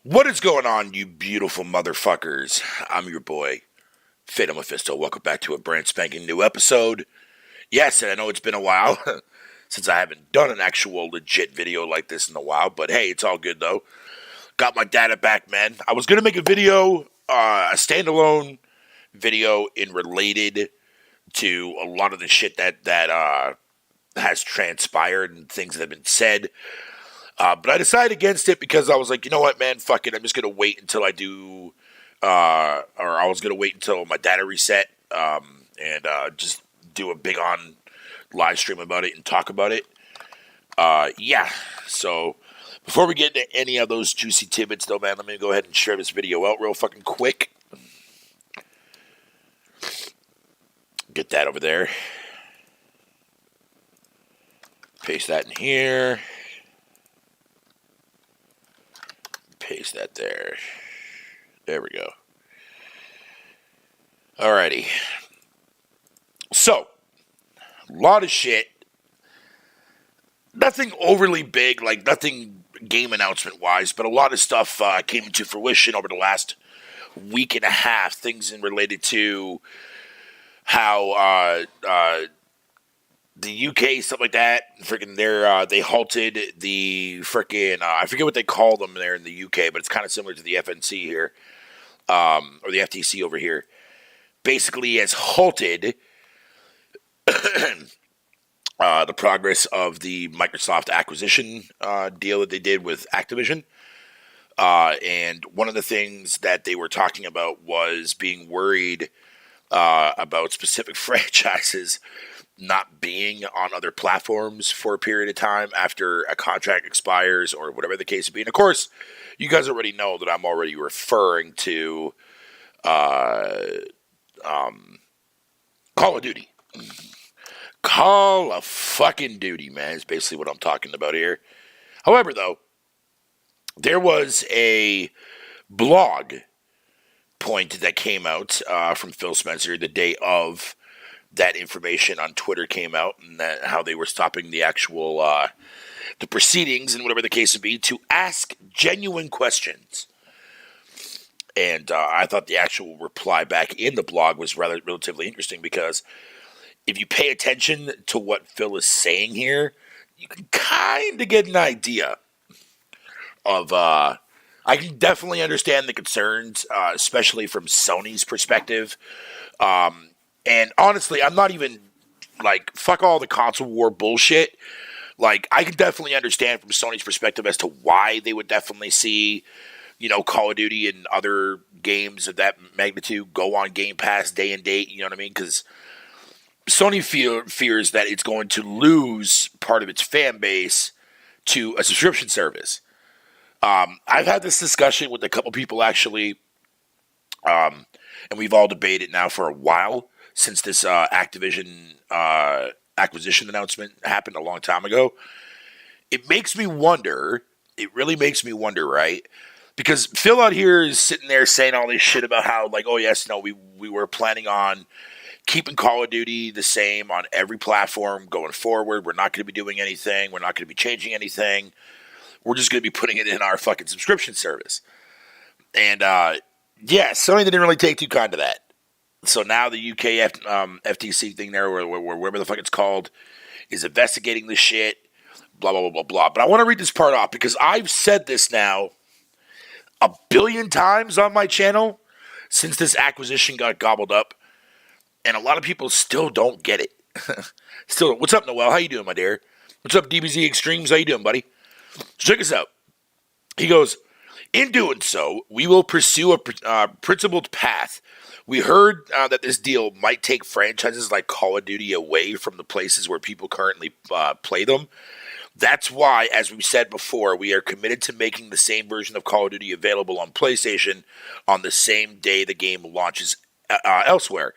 What is going on, you beautiful motherfuckers? I'm your boy, Fatal Mephisto. Welcome back to a brand spanking new episode. Yes, and I know it's been a while since I haven't done an actual legit video like this in a while, but hey, it's all good though. Got my data back, man. I was gonna make a video, a standalone video in related to a lot of the shit that has transpired and things that have been said. But I decided against it because I was like, you know what, man, fuck it. I'm just going to wait until I do, or I was going to wait until my data reset and just do a big on live stream about it and talk about it. Yeah, so before we get into any of those juicy tidbits, though, man, let me go ahead and share this video out real fucking quick. Get that over there. Paste that in here. Paste that there. There we go. Alrighty. So, a lot of shit. Nothing overly big, like nothing game announcement wise, but a lot of stuff came into fruition over the last week and a half. Things in related to how the UK, stuff like that, freaking they halted the freaking, I forget what they call them there in the UK, but it's kind of similar to the FNC here, or the FTC over here. Basically has halted the progress of the Microsoft acquisition deal that they did with Activision. And one of the things that they were talking about was being worried about specific franchises not being on other platforms for a period of time after a contract expires or whatever the case may be. And of course, you guys already know that I'm already referring to Call of Duty. Call of fucking Duty, man, is basically what I'm talking about here. However, though, there was a blog point that came out from Phil Spencer the day of that information on Twitter came out, and that how they were stopping the actual the proceedings and whatever the case would be to ask genuine questions. And I thought the actual reply back in the blog was relatively interesting because if you pay attention to what Phil is saying here, you can kind of get an idea of. I can definitely understand the concerns, especially from Sony's perspective. And honestly, I'm not even, like, fuck all the console war bullshit. Like, I can definitely understand from Sony's perspective as to why they would definitely see, you know, Call of Duty and other games of that magnitude go on Game Pass day and date, you know what I mean? Because Sony fears that it's going to lose part of its fan base to a subscription service. I've had this discussion with a couple people, actually, and we've all debated now for a while. Since this Activision acquisition announcement happened a long time ago, it makes me wonder. It really makes me wonder, right? Because Phil out here is sitting there saying all this shit about how, like, oh yes, no, we were planning on keeping Call of Duty the same on every platform going forward. We're not going to be doing anything. We're not going to be changing anything. We're just going to be putting it in our fucking subscription service. And yeah, Sony didn't really take too kind to that. So now the UK FTC thing there, or whatever the fuck it's called, is investigating this shit, blah, blah, blah, blah, blah. But I want to read this part off because I've said this now 1 billion times on my channel since this acquisition got gobbled up, and a lot of people still don't get it. Still, what's up, Noel? How you doing, my dear? What's up, DBZ Extremes? How you doing, buddy? So check this out. He goes, in doing so, we will pursue a principled path. We heard that this deal might take franchises like Call of Duty away from the places where people currently play them. That's why, as we said before, we are committed to making the same version of Call of Duty available on PlayStation on the same day the game launches elsewhere.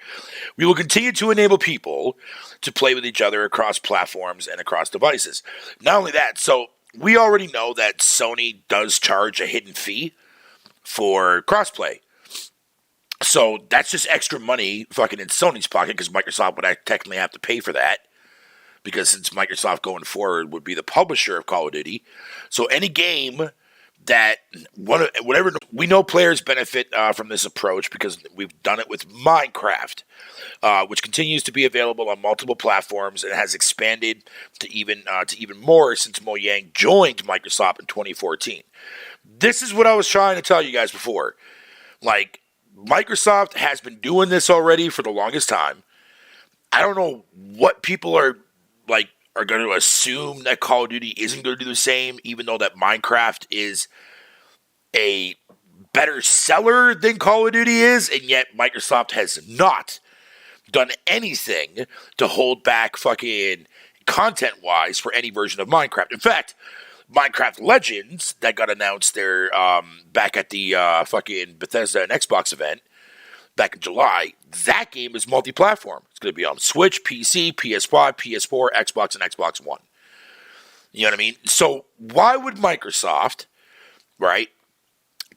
We will continue to enable people to play with each other across platforms and across devices. Not only that, so we already know that Sony does charge a hidden fee for crossplay. So that's just extra money fucking in Sony's pocket because Microsoft would technically have to pay for that. Because since Microsoft going forward would be the publisher of Call of Duty. So any game that whatever we know players benefit from this approach because we've done it with Minecraft, which continues to be available on multiple platforms and has expanded to even more since Mojang joined Microsoft in 2014. This is what I was trying to tell you guys before. Like, Microsoft has been doing this already for the longest time. I don't know what people are going to assume that Call of Duty isn't going to do the same, even though that Minecraft is a better seller than Call of Duty is, and yet Microsoft has not done anything to hold back fucking content-wise for any version of Minecraft. In fact, Minecraft Legends that got announced there back at the fucking Bethesda and Xbox event back in July, that game is multi-platform. It's going to be on Switch, PC, PS5, PS4, Xbox, and Xbox One. You know what I mean? So why would Microsoft, right,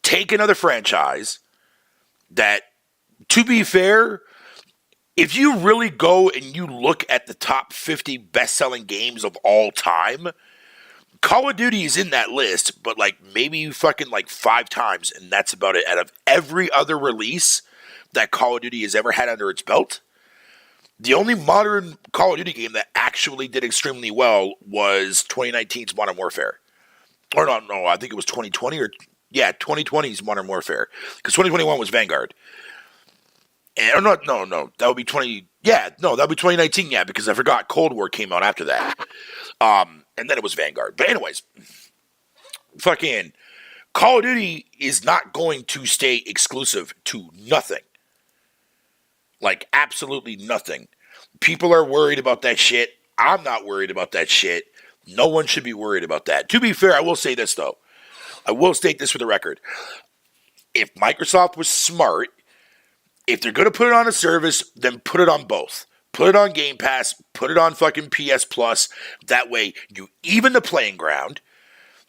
take another franchise that, to be fair, if you really go and you look at the top 50 best-selling games of all time, Call of Duty is in that list, but like maybe fucking like 5 times, and that's about it. Out of every other release that Call of Duty has ever had under its belt, the only modern Call of Duty game that actually did extremely well was 2019's Modern Warfare. Or no, I think it was 2020 or 2020's Modern Warfare, because 2021 was Vanguard. And no, that would be 2019, because I forgot Cold War came out after that. And then it was Vanguard. But anyways, fucking Call of Duty is not going to stay exclusive to nothing. Like, absolutely nothing. People are worried about that shit. I'm not worried about that shit. No one should be worried about that. To be fair, I will say this, though. I will state this for the record. If Microsoft was smart, if they're going to put it on a service, then put it on both. Put it on Game Pass. Put it on fucking PS Plus. That way, you even the playing ground.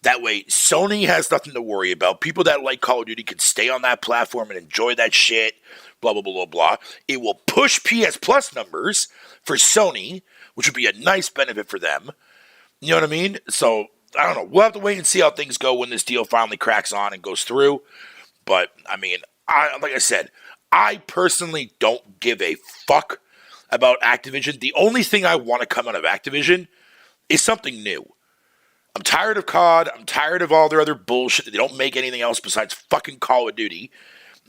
That way, Sony has nothing to worry about. People that like Call of Duty can stay on that platform and enjoy that shit. Blah, blah, blah, blah, blah. It will push PS Plus numbers for Sony, which would be a nice benefit for them. You know what I mean? So, I don't know. We'll have to wait and see how things go when this deal finally cracks on and goes through. But, I mean, like I said, I personally don't give a fuck about Activision. The only thing I want to come out of Activision is something new. I'm tired of COD. I'm tired of all their other bullshit. They don't make anything else besides fucking Call of Duty.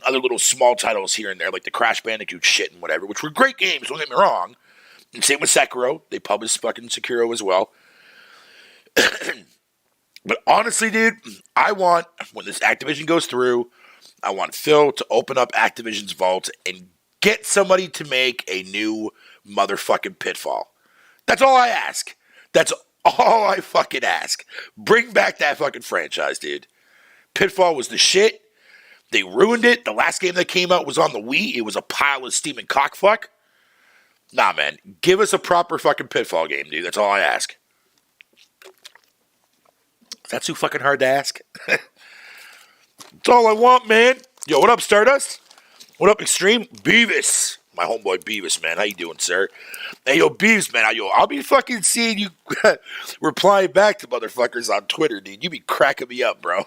Other little small titles here and there, like the Crash Bandicoot shit and whatever, which were great games, don't get me wrong. And same with Sekiro. They published fucking Sekiro as well. But honestly, dude, I want, when this Activision goes through, I want Phil to open up Activision's vault and get somebody to make a new motherfucking Pitfall. That's all I ask. That's all I fucking ask. Bring back that fucking franchise, dude. Pitfall was the shit. They ruined it. The last game that came out was on the Wii. It was a pile of steaming cockfuck. Nah, man. Give us a proper fucking Pitfall game, dude. That's all I ask. That's too fucking hard to ask. That's all I want, man. Yo, what up, Stardust? What up, Extreme? Beavis. My homeboy Beavis, man. How you doing, sir? Hey, yo, Beavis, man. I'll be fucking seeing you reply back to motherfuckers on Twitter, dude. You be cracking me up, bro.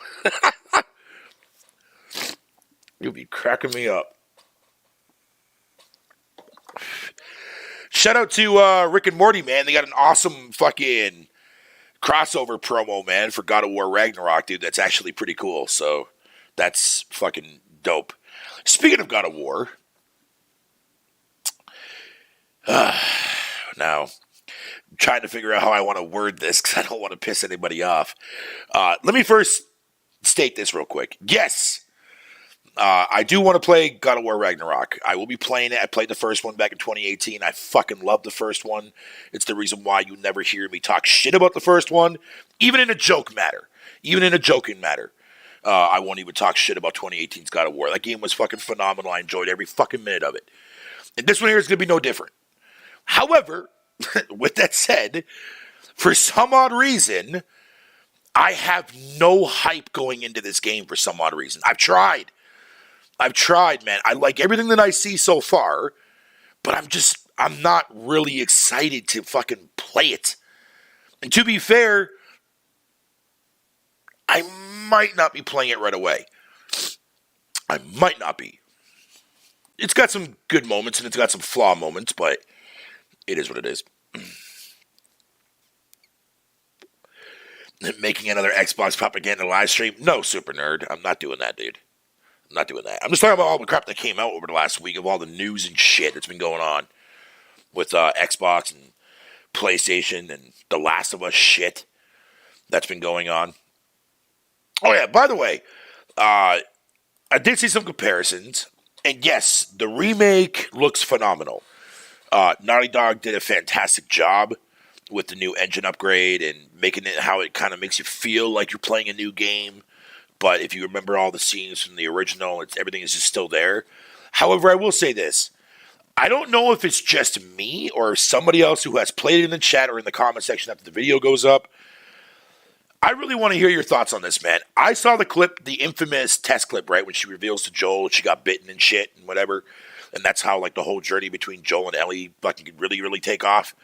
You'll be cracking me up. Shout out to Rick and Morty, man. They got an awesome fucking crossover promo, man, for God of War Ragnarok, dude. That's actually pretty cool. So that's fucking dope. Speaking of God of War, now I'm trying to figure out how I want to word this because I don't want to piss anybody off. Let me first state this real quick. Yes, I do want to play God of War Ragnarok. I will be playing it. I played the first one back in 2018. I fucking love the first one. It's the reason why you never hear me talk shit about the first one, even in a joke matter. Even in a joking matter. I won't even talk shit about 2018's God of War. That game was fucking phenomenal. I enjoyed every fucking minute of it. And this one here is going to be no different. However, with that said, for some odd reason, I have no hype going into this game for some odd reason. I've tried, man. I like everything that I see so far, but I'm not really excited to fucking play it. And to be fair, I might not be playing it right away. I might not be. It's got some good moments and it's got some flaw moments, but it is what it is. Making another Xbox propaganda live stream? No, Super Nerd. I'm not doing that, dude. I'm not doing that. I'm just talking about all the crap that came out over the last week of all the news and shit that's been going on with Xbox and PlayStation and The Last of Us shit that's been going on. Oh, yeah, by the way, I did see some comparisons, and yes, the remake looks phenomenal. Naughty Dog did a fantastic job with the new engine upgrade and making it how it kind of makes you feel like you're playing a new game. But if you remember all the scenes from the original, everything is just still there. However, I will say this. I don't know if it's just me or somebody else who has played it in the chat or in the comment section after the video goes up. I really want to hear your thoughts on this, man. I saw the clip, the infamous test clip, right, when she reveals to Joel she got bitten and shit and whatever. And that's how, like, the whole journey between Joel and Ellie fucking could really, really take off.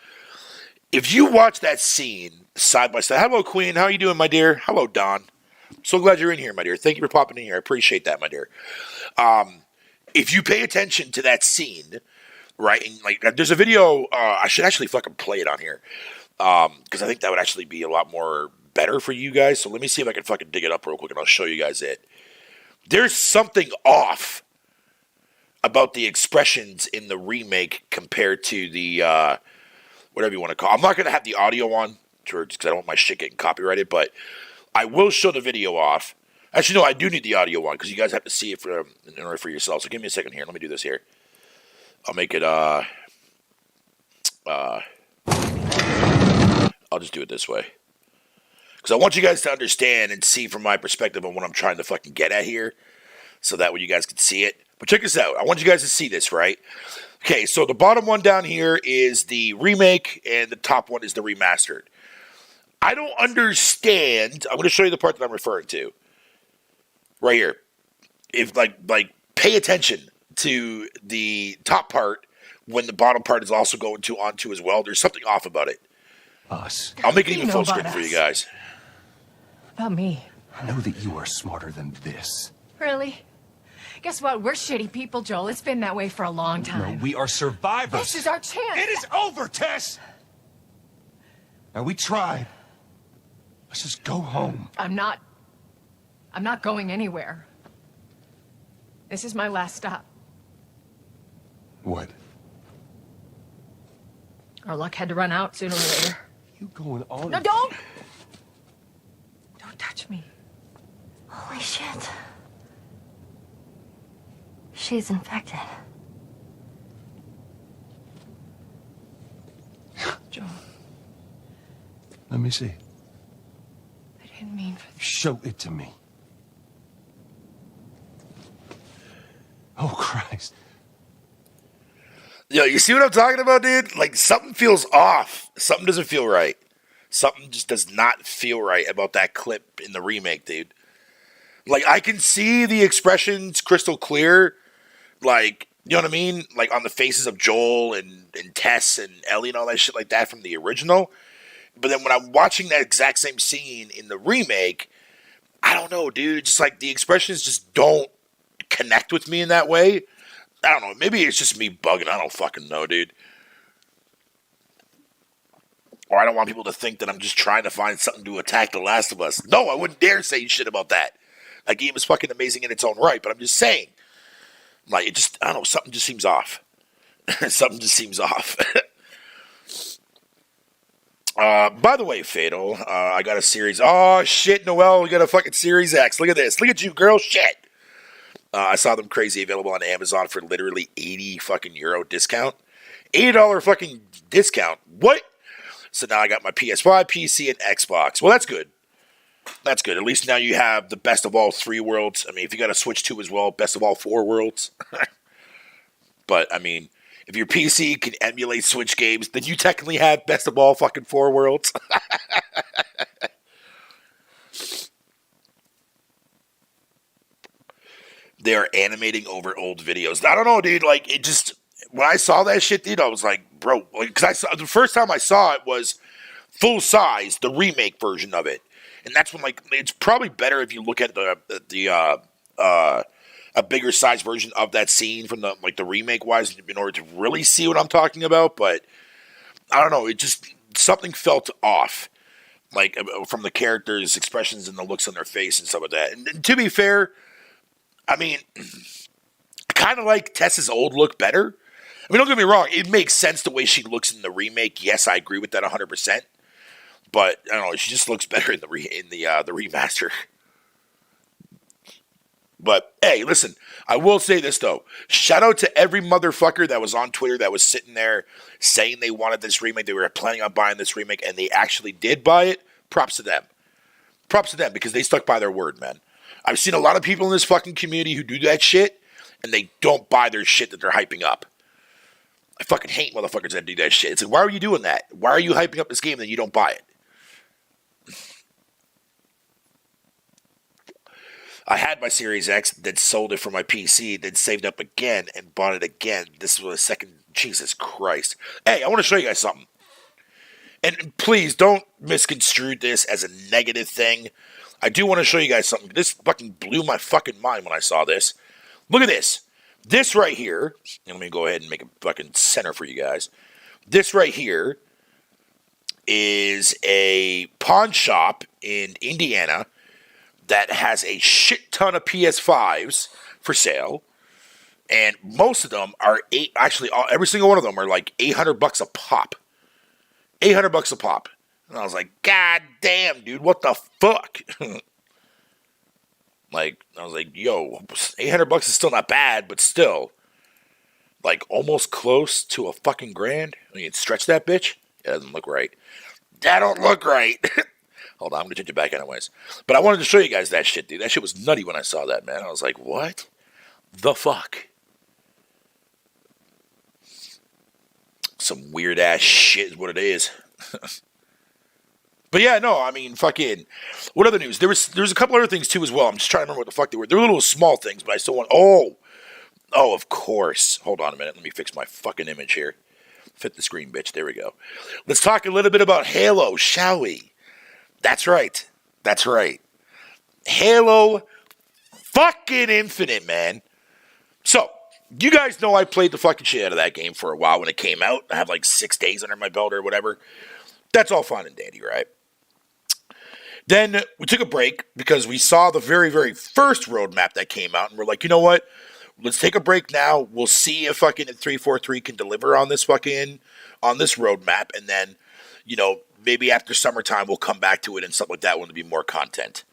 If you watch that scene side by side, hello, Queen. How are you doing, my dear? Hello, Don. So glad you're in here, my dear. Thank you for popping in here. I appreciate that, my dear. If you pay attention to that scene, right, and like, there's a video. I should actually fucking play it on here because I think that would actually be a lot more better for you guys. So let me see if I can fucking dig it up real quick, and I'll show you guys it. There's something off about the expressions in the remake compared to the whatever you want to call it. I'm not going to have the audio on because I don't want my shit getting copyrighted, but I will show the video off. Actually, no, I do need the audio on because you guys have to see it in order for yourself. So give me a second here. Let me do this here. I'll make it, I'll just do it this way. Because I want you guys to understand and see from my perspective on what I'm trying to fucking get at here. So that way you guys can see it. But check this out. I want you guys to see this, right? Okay, so the bottom one down here is the remake, and the top one is the remastered. I don't understand. I'm going to show you the part that I'm referring to. Right here. If, like, pay attention to the top part when the bottom part is also going onto as well. There's something off about it. Us. I'll make it even full screen for you guys. About me. I know that you are smarter than this. Really? Guess what? We're shitty people, Joel. It's been that way for a long time. No, we are survivors. This is our chance. It is over, Tess! Now, we tried. Let's just go home. I'm not going anywhere. This is my last stop. What? Our luck had to run out sooner or later. You going on? No, don't! Don't touch me. Holy shit. She's infected. Joel, Let me see. I didn't mean for this. Show it to me. Oh, Christ. Yo, you see what I'm talking about, dude? Like, something feels off. Something doesn't feel right. Something just does not feel right about that clip in the remake, dude. Like, I can see the expressions crystal clear. Like, you know what I mean? Like, on the faces of Joel and Tess and Ellie and all that shit like that from the original. But then when I'm watching that exact same scene in the remake, I don't know, dude. Just like, the expressions just don't connect with me in that way. I don't know. Maybe it's just me bugging. I don't fucking know, dude. Or I don't want people to think that I'm just trying to find something to attack The Last of Us. No, I wouldn't dare say shit about that. That game is fucking amazing in its own right, but I'm just saying. Like, it just, I don't know, something just seems off. Something just seems off. By the way, Fatal, I got a series. Oh, shit, Noel, we got a fucking Series X. Look at this. Look at you, girl. Shit. I saw them crazy available on Amazon for literally 80 fucking euro discount. $80 fucking discount. What? So now I got my PS5, PC, and Xbox. Well, that's good. That's good. At least now you have the best of all three worlds. I mean, if you got a Switch 2 as well, best of all four worlds. But, I mean, if your PC can emulate Switch games, then you technically have best of all fucking four worlds. They are animating over old videos. I don't know, dude. Like, it just, when I saw that shit, dude, I was like, bro, because I saw, the first time I saw it was full size, the remake version of it. And that's when, like, it's probably better if you look at a bigger size version of that scene from the remake wise in order to really see what I'm talking about. But I don't know, it just, something felt off, like, from the characters' expressions and the looks on their face and stuff like that. And to be fair, I mean, I kind of like Tessa's old look better. I mean, don't get me wrong, it makes sense the way she looks in the remake. Yes, I agree with that 100%. But I don't know, she just looks better in the remaster. But hey, listen, I will say this though. Shout out to every motherfucker that was on Twitter that was sitting there saying they wanted this remake, they were planning on buying this remake, and they actually did buy it. Props to them. Props to them, because they stuck by their word, man. I've seen a lot of people in this fucking community who do that shit, and they don't buy their shit that they're hyping up. I fucking hate motherfuckers that do that shit. It's like, why are you doing that? Why are you hyping up this game and then you don't buy it? I had my Series X, then sold it for my PC, then saved up again and bought it again. This was the second. Jesus Christ. Hey, I want to show you guys something. And please don't misconstrue this as a negative thing. I do want to show you guys something. This fucking blew my fucking mind when I saw this. Look at this. This right here, and let me go ahead and make a fucking center for you guys. This right here is a pawn shop in Indiana that has a shit ton of PS5s for sale, and most of them are every single one of them are like $800 a pop. $800 a pop. And I was like, God damn, dude, what the fuck? Like, I was like, yo, $800 is still not bad, but still, like, almost close to a fucking grand. I mean, stretch that bitch. It doesn't look right. That don't look right. Hold on, I'm going to change it back anyways. But I wanted to show you guys that shit, dude. That shit was nutty when I saw that, man. I was like, what the fuck? Some weird-ass shit is what it is. But yeah, no, I mean, fucking, what other news? There's a couple other things, too, as well. I'm just trying to remember what the fuck they were. They're little small things, but I still want, oh, of course. Hold on a minute. Let me fix my fucking image here. Fit the screen, bitch. There we go. Let's talk a little bit about Halo, shall we? That's right. That's right. Halo fucking Infinite, man. So, you guys know I played the fucking shit out of that game for a while when it came out. I have like 6 days under my belt or whatever. That's all fine and dandy, right? Then we took a break because we saw the very, very first roadmap that came out, and we're like, you know what? Let's take a break now. We'll see if fucking 343 can deliver on this roadmap, and then, you know, maybe after summertime we'll come back to it and stuff like that when there'll be more content.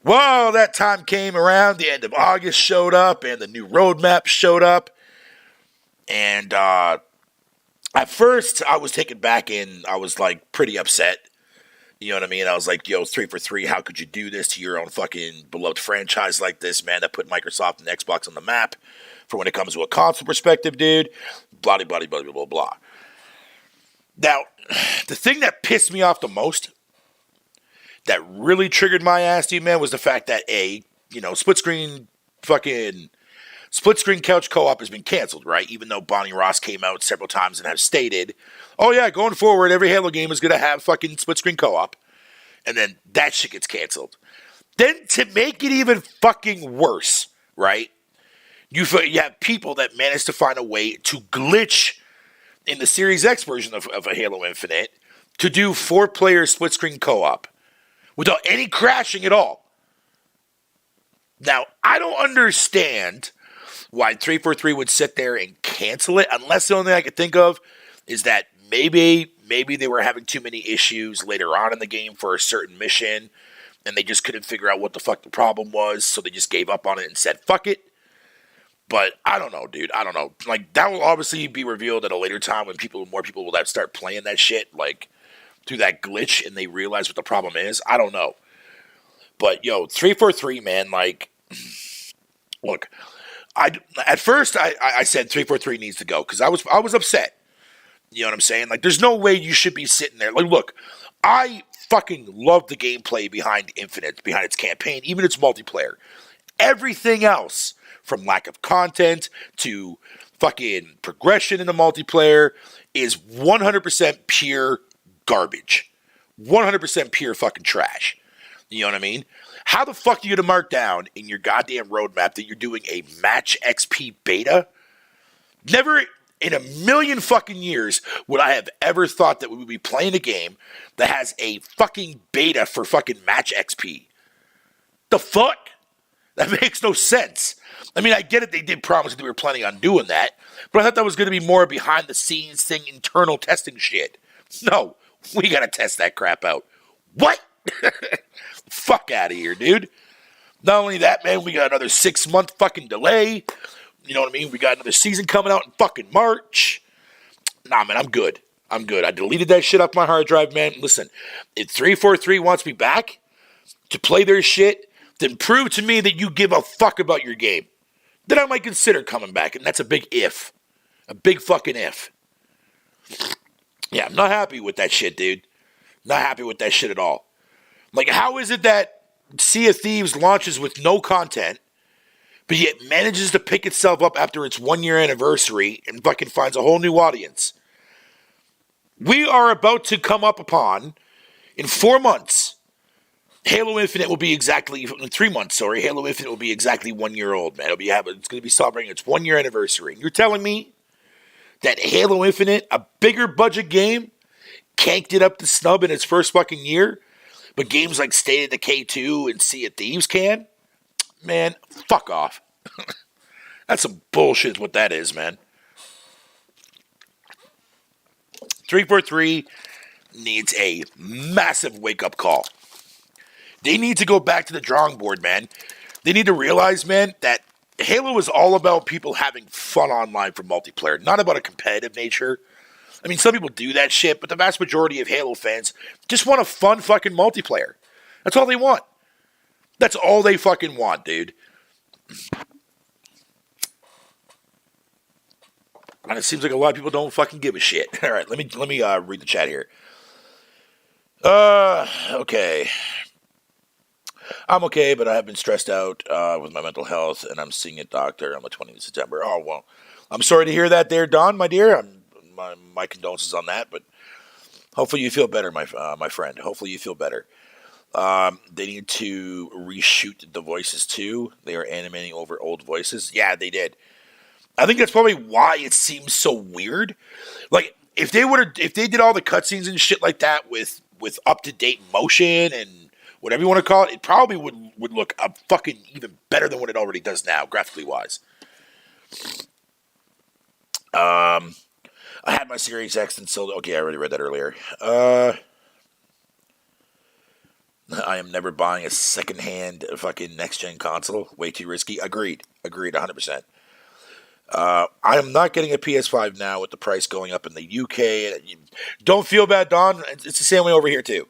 Well, that time came around. The end of August showed up, and the new roadmap showed up, and at first I was taken back and I was like pretty upset. You know what I mean? I was like, yo, 343, how could you do this to your own fucking beloved franchise like this, man, that put Microsoft and Xbox on the map for when it comes to a console perspective, dude? Blah, blah, blah, blah, blah, blah. Now, the thing that pissed me off the most, that really triggered my ass, dude, man, was the fact that split screen couch co-op has been canceled, right? Even though Bonnie Ross came out several times and have stated, oh yeah, going forward, every Halo game is going to have fucking split screen co-op. And then that shit gets canceled. Then to make it even fucking worse, right? You have people that manage to find a way to glitch in the Series X version of a Halo Infinite to do 4-player split screen co-op without any crashing at all. Now, I don't understand why 343 would sit there and cancel it, unless the only thing I could think of is that maybe they were having too many issues later on in the game for a certain mission, and they just couldn't figure out what the fuck the problem was, so they just gave up on it and said, fuck it. But I don't know, dude. I don't know. Like, that will obviously be revealed at a later time when more people will start playing that shit, like, through that glitch, and they realize what the problem is. I don't know. But, yo, 343, man, like, look, at first I said 343 needs to go because I was upset. You know what I'm saying? Like, there's no way you should be sitting there. Like, look, I fucking love the gameplay behind Infinite, behind its campaign, even its multiplayer. Everything else, from lack of content to fucking progression in the multiplayer, is 100% pure garbage. 100% pure fucking trash. You know what I mean? How the fuck are you going to mark down in your goddamn roadmap that you're doing a Match XP beta? Never in a million fucking years would I have ever thought that we would be playing a game that has a fucking beta for fucking Match XP. The fuck? That makes no sense. I mean, I get it, they did promise that they were planning on doing that, but I thought that was going to be more behind the scenes thing, internal testing shit. No, we got to test that crap out. What? Fuck out of here, dude. Not only that, man, we got another 6-month fucking delay. You know what I mean? We got another season coming out in fucking March. Nah, man, I'm good. I'm good. I deleted that shit off my hard drive, man. Listen, if 343 wants me back to play their shit, then prove to me that you give a fuck about your game. Then I might consider coming back, and that's a big if. A big fucking if. Yeah, I'm not happy with that shit, dude. Not happy with that shit at all. Like, how is it that Sea of Thieves launches with no content, but yet manages to pick itself up after its 1-year anniversary and fucking finds a whole new audience? We are about to come up upon, in 4 months, Halo Infinite will be exactly, in 3 months, sorry, Halo Infinite will be exactly 1 year old, man. It's going to be celebrating its 1-year anniversary. You're telling me that Halo Infinite, a bigger budget game, can't get up to snub in its first fucking year, but games like State of Decay 2 and Sea of Thieves can? Man, fuck off. That's some bullshit what that is, man. 343 needs a massive wake-up call. They need to go back to the drawing board, man. They need to realize, man, that Halo is all about people having fun online for multiplayer, not about a competitive nature. I mean, some people do that shit, but the vast majority of Halo fans just want a fun fucking multiplayer. That's all they want. That's all they fucking want, dude. And it seems like a lot of people don't fucking give a shit. All right, let me read the chat here. Okay. I'm okay, but I have been stressed out with my mental health, and I'm seeing a doctor on the 20th of September. Oh, well, I'm sorry to hear that there, Don, my dear. My condolences on that, but hopefully you feel better, my friend. Hopefully you feel better. They need to reshoot the voices, too. They are animating over old voices. Yeah, they did. I think that's probably why it seems so weird. Like, if they did all the cutscenes and shit like that with up-to-date motion and whatever you want to call it, it probably would look fucking even better than what it already does now, graphically wise. I had my Series X and sold. Okay, I already read that earlier. I am never buying a second-hand fucking next-gen console. Way too risky. Agreed, 100%. I am not getting a PS5 now with the price going up in the UK. Don't feel bad, Don. It's the same way over here too.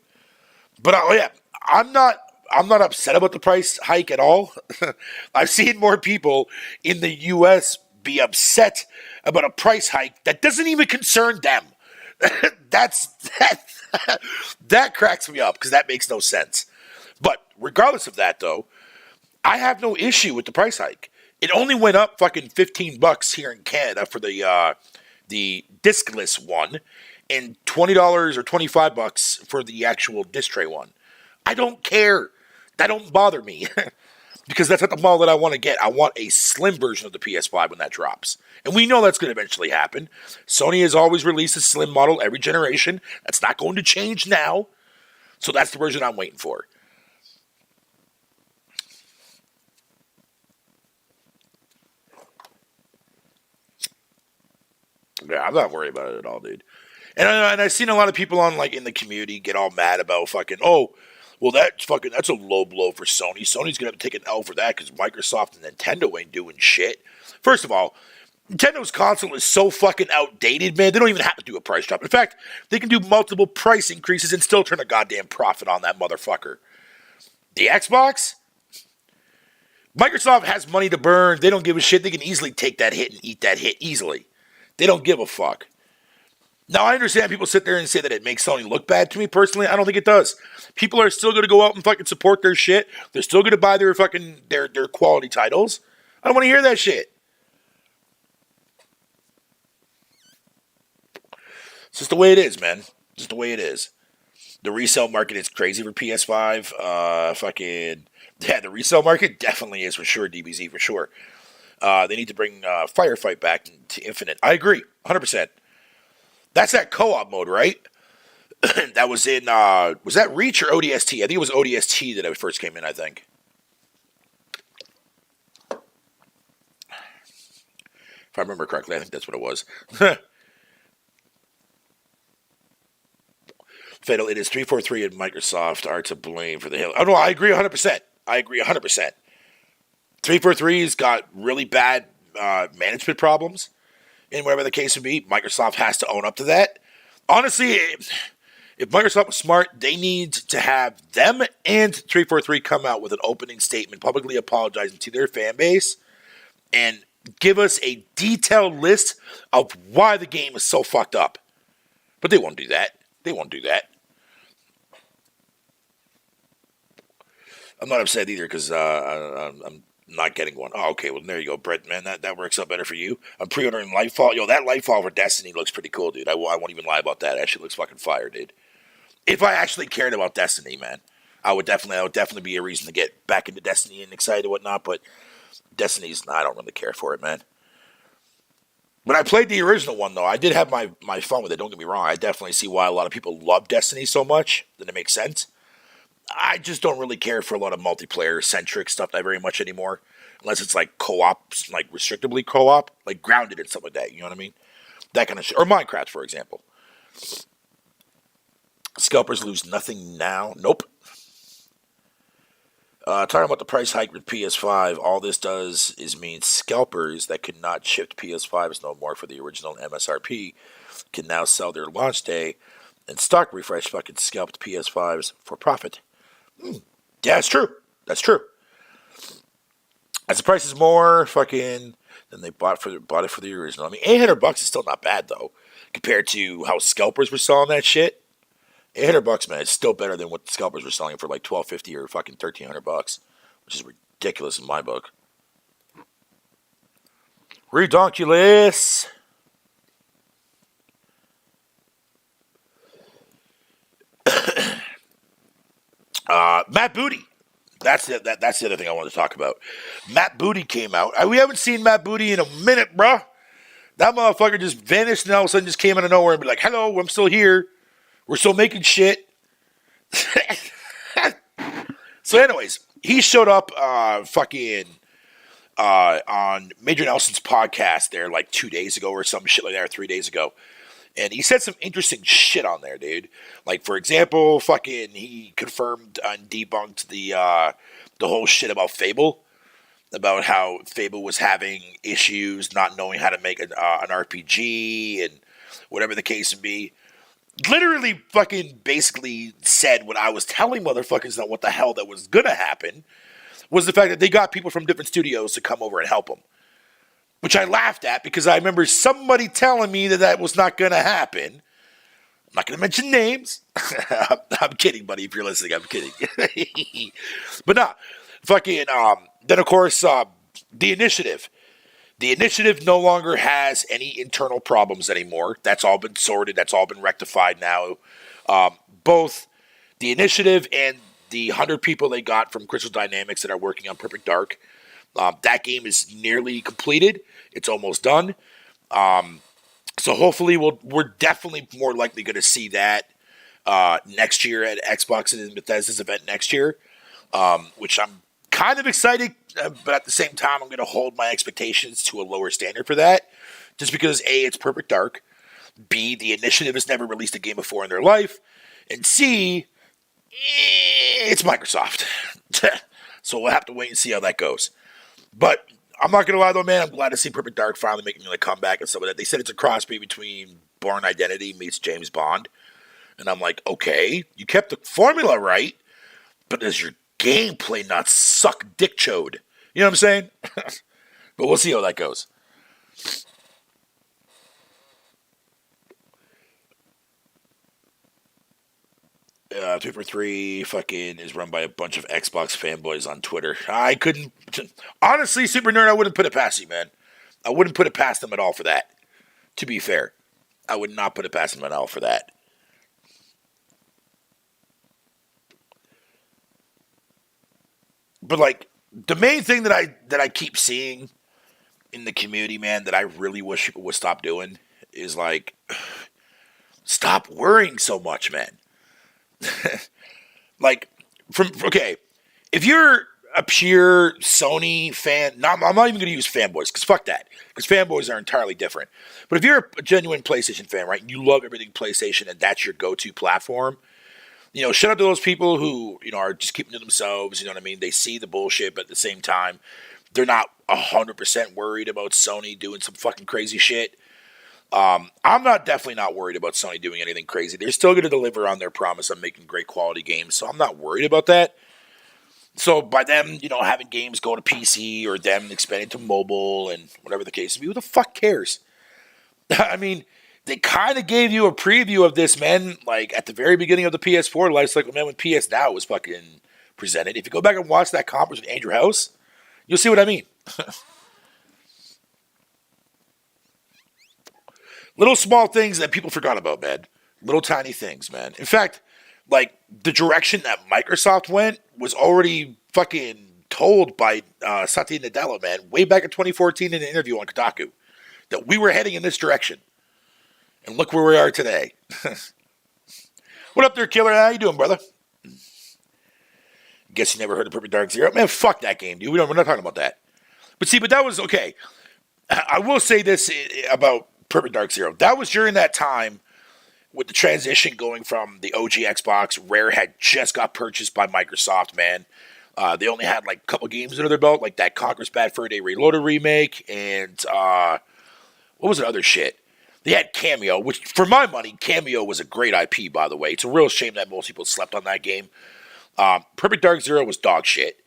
But yeah, I'm not upset about the price hike at all. I've seen more people in the US be upset about a price hike that doesn't even concern them. That cracks me up because that makes no sense. But regardless of that, though, I have no issue with the price hike. It only went up fucking $15 here in Canada for the discless one, and $20 or $25 for the actual disc tray one. I don't care. That don't bother me. Because that's not the model that I want to get. I want a slim version of the PS5 when that drops. And we know that's going to eventually happen. Sony has always released a slim model every generation. That's not going to change now. So that's the version I'm waiting for. Yeah, I'm not worried about it at all, dude. And I've seen a lot of people in the community get all mad about fucking, well, that's a low blow for Sony. Sony's going to have to take an L for that because Microsoft and Nintendo ain't doing shit. First of all, Nintendo's console is so fucking outdated, man. They don't even have to do a price drop. In fact, they can do multiple price increases and still turn a goddamn profit on that motherfucker. The Xbox? Microsoft has money to burn. They don't give a shit. They can easily take that hit and eat that hit easily. They don't give a fuck. Now, I understand people sit there and say that it makes Sony look bad. To me, personally, I don't think it does. People are still going to go out and fucking support their shit. They're still going to buy their fucking, their quality titles. I don't want to hear that shit. It's just the way it is, man. Just the way it is. The resale market is crazy for PS5. The resale market definitely is for sure. DBZ for sure. They need to bring Firefight back to Infinite. I agree, 100%. That's that co-op mode, right? That was in, was that Reach or ODST? I think it was ODST that it first came in, I think. If I remember correctly, I think that's what it was. Fatal, it is 343 and Microsoft are to blame for the Halo. Oh, no, I agree 100%. I agree 100%. 343's got really bad management problems, and whatever the case would be, Microsoft has to own up to that. Honestly, if Microsoft was smart, they need to have them and 343 come out with an opening statement, publicly apologizing to their fan base, and give us a detailed list of why the game is so fucked up. But they won't do that. They won't do that. I'm not upset either because I'm not getting one. Oh, okay. Well, there you go, Brett, man. That works out better for you. I'm pre-ordering Lightfall. Yo, that Lightfall for Destiny looks pretty cool, dude. I won't even lie about that. It actually looks fucking fire, dude. If I actually cared about Destiny, man, that would definitely be a reason to get back into Destiny and excited and whatnot, but I don't really care for it, man. When I played the original one, though, I did have my fun with it. Don't get me wrong. I definitely see why a lot of people love Destiny so much. Then it makes sense. I just don't really care for a lot of multiplayer-centric stuff that very much anymore. Unless it's like co-op, like restrictively co-op, like Grounded and stuff like that. You know what I mean? That kind of shit. Or Minecraft, for example. Scalpers lose nothing now. Nope. Talking about the price hike with PS5, all this does is mean scalpers that could not ship PS5s no more for the original MSRP can now sell their launch day and stock refresh fucking scalped PS5s for profit. Yeah, that's true. That's true. As the price is more fucking than they bought it for the original. I mean, $800 is still not bad though, compared to how scalpers were selling that shit. $800, man, it's still better than what scalpers were selling for like $1,250 or fucking $1,300, which is ridiculous in my book. Redonkulous. Matt Booty. That's it. That's the other thing I wanted to talk about. Matt Booty came out. We haven't seen Matt Booty in a minute, bruh. That motherfucker just vanished and all of a sudden just came out of nowhere and be like, hello, I'm still here. We're still making shit. So anyways, he showed up on Major Nelson's podcast there like 2 days ago or some shit like that, or 3 days ago. And he said some interesting shit on there, dude. Like, for example, fucking he confirmed and debunked the whole shit about Fable. About how Fable was having issues, not knowing how to make an RPG and whatever the case may be. Literally fucking basically said what I was telling motherfuckers that what the hell that was going to happen was the fact that they got people from different studios to come over and help them. Which I laughed at because I remember somebody telling me that was not going to happen. I'm not going to mention names. I'm kidding, buddy. If you're listening, I'm kidding. But no, fucking, then of course, the Initiative. The Initiative no longer has any internal problems anymore. That's all been sorted. That's all been rectified now. Both the Initiative and the 100 people they got from Crystal Dynamics that are working on Perfect Dark. That game is nearly completed. It's almost done. So hopefully we're definitely more likely going to see that next year at Xbox and Bethesda's event next year, which I'm kind of excited, but at the same time, I'm going to hold my expectations to a lower standard for that, just because A, it's Perfect Dark, B, the Initiative has never released a game before in their life, and C, it's Microsoft. So we'll have to wait and see how that goes. But I'm not going to lie, though, man. I'm glad to see Perfect Dark finally making a comeback and stuff like that. They said it's a crossbreed between Bourne Identity meets James Bond. And I'm like, okay, you kept the formula right, but does your gameplay not suck dick chode? You know what I'm saying? But we'll see how that goes. Two for Three fucking is run by a bunch of Xbox fanboys on Twitter. I couldn't, honestly, Super Nerd, I wouldn't put it past you, man. I wouldn't put it past them at all for that. To be fair, I would not put it past them at all for that. But like the main thing that I keep seeing in the community, man, that I really wish people would stop doing is like stop worrying so much, man. Like okay, if you're a pure Sony fan, I'm not even going to use fanboys because fuck that, because fanboys are entirely different. But if you're a genuine PlayStation fan, right, and you love everything PlayStation and that's your go-to platform, shout out to those people who are just keeping to themselves. You know what I mean? They see the bullshit, but at the same time, they're not 100% worried about Sony doing some fucking crazy shit. I'm definitely not worried about Sony doing anything crazy. They're still going to deliver on their promise of making great quality games, so I'm not worried about that. So by them, having games go to PC or them expanding to mobile and whatever the case may be, who the fuck cares? I mean, they kind of gave you a preview of this, man, like at the very beginning of the PS4 lifecycle, man, when PS Now was fucking presented. If you go back and watch that conference with Andrew House, you'll see what I mean. Little small things that people forgot about, man. Little tiny things, man. In fact, like the direction that Microsoft went was already fucking told by Satya Nadella, man, way back in 2014 in an interview on Kotaku, that we were heading in this direction. And look where we are today. What up there, killer? How you doing, brother? Guess you never heard of Perfect Dark Zero? Man, fuck that game, dude. We're not talking about that. But that was okay. I will say this about Perfect Dark Zero. That was during that time with the transition going from the OG Xbox. Rare had just got purchased by Microsoft, man. They only had like a couple games under their belt, like that Conker's Bad Fur Day Reloaded remake, and what was the other shit? They had Cameo, which for my money, Cameo was a great IP, by the way. It's a real shame that most people slept on that game. Perfect Dark Zero was dog shit.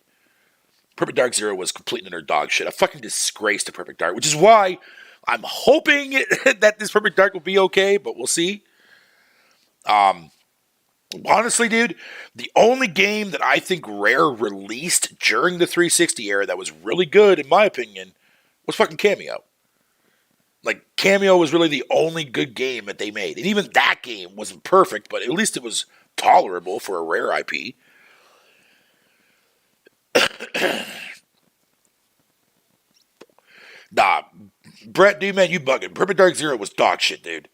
Perfect Dark Zero was complete and utter dog shit. A fucking disgrace to Perfect Dark, which is why I'm hoping that this Perfect Dark will be okay, but we'll see. Honestly, dude, the only game that I think Rare released during the 360 era that was really good, in my opinion, was fucking Cameo. Like, Cameo was really the only good game that they made. And even that game wasn't perfect, but at least it was tolerable for a Rare IP. Nah, Brett, dude, man, you bugging. Perfect Dark Zero was dog shit, dude.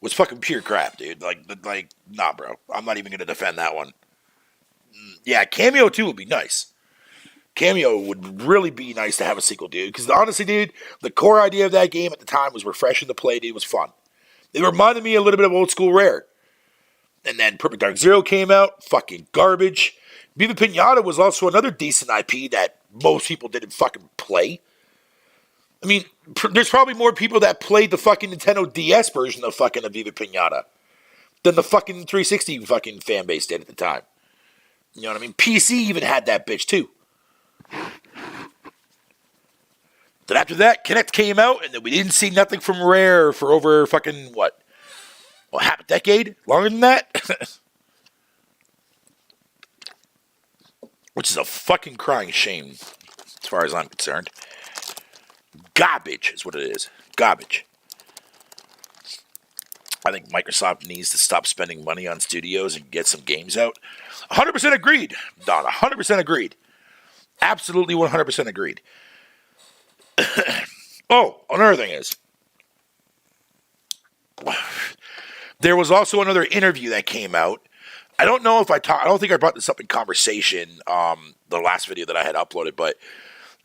Was fucking pure crap, dude. Like, nah, bro. I'm not even going to defend that one. Yeah, Cameo 2 would be nice. Cameo would really be nice to have a sequel, dude. Because honestly, dude, the core idea of that game at the time was refreshing to play, dude. It was fun. It reminded me a little bit of old school Rare. And then Perfect Dark Zero came out. Fucking garbage. Viva Pinata was also another decent IP that most people didn't fucking play. I mean, there's probably more people that played the fucking Nintendo DS version of fucking Viva Pinata than the fucking 360 fucking fan base did at the time. You know what I mean? PC even had that bitch too. Then after that, Kinect came out, and then we didn't see nothing from Rare for over fucking, what? Well, half a decade? Longer than that? Which is a fucking crying shame, as far as I'm concerned. Garbage is what it is. Garbage. I think Microsoft needs to stop spending money on studios and get some games out. 100% agreed, Don. 100% agreed. Absolutely 100% agreed. Oh, another thing is, there was also another interview that came out. I don't know if I don't think I brought this up in conversation, the last video that I had uploaded, but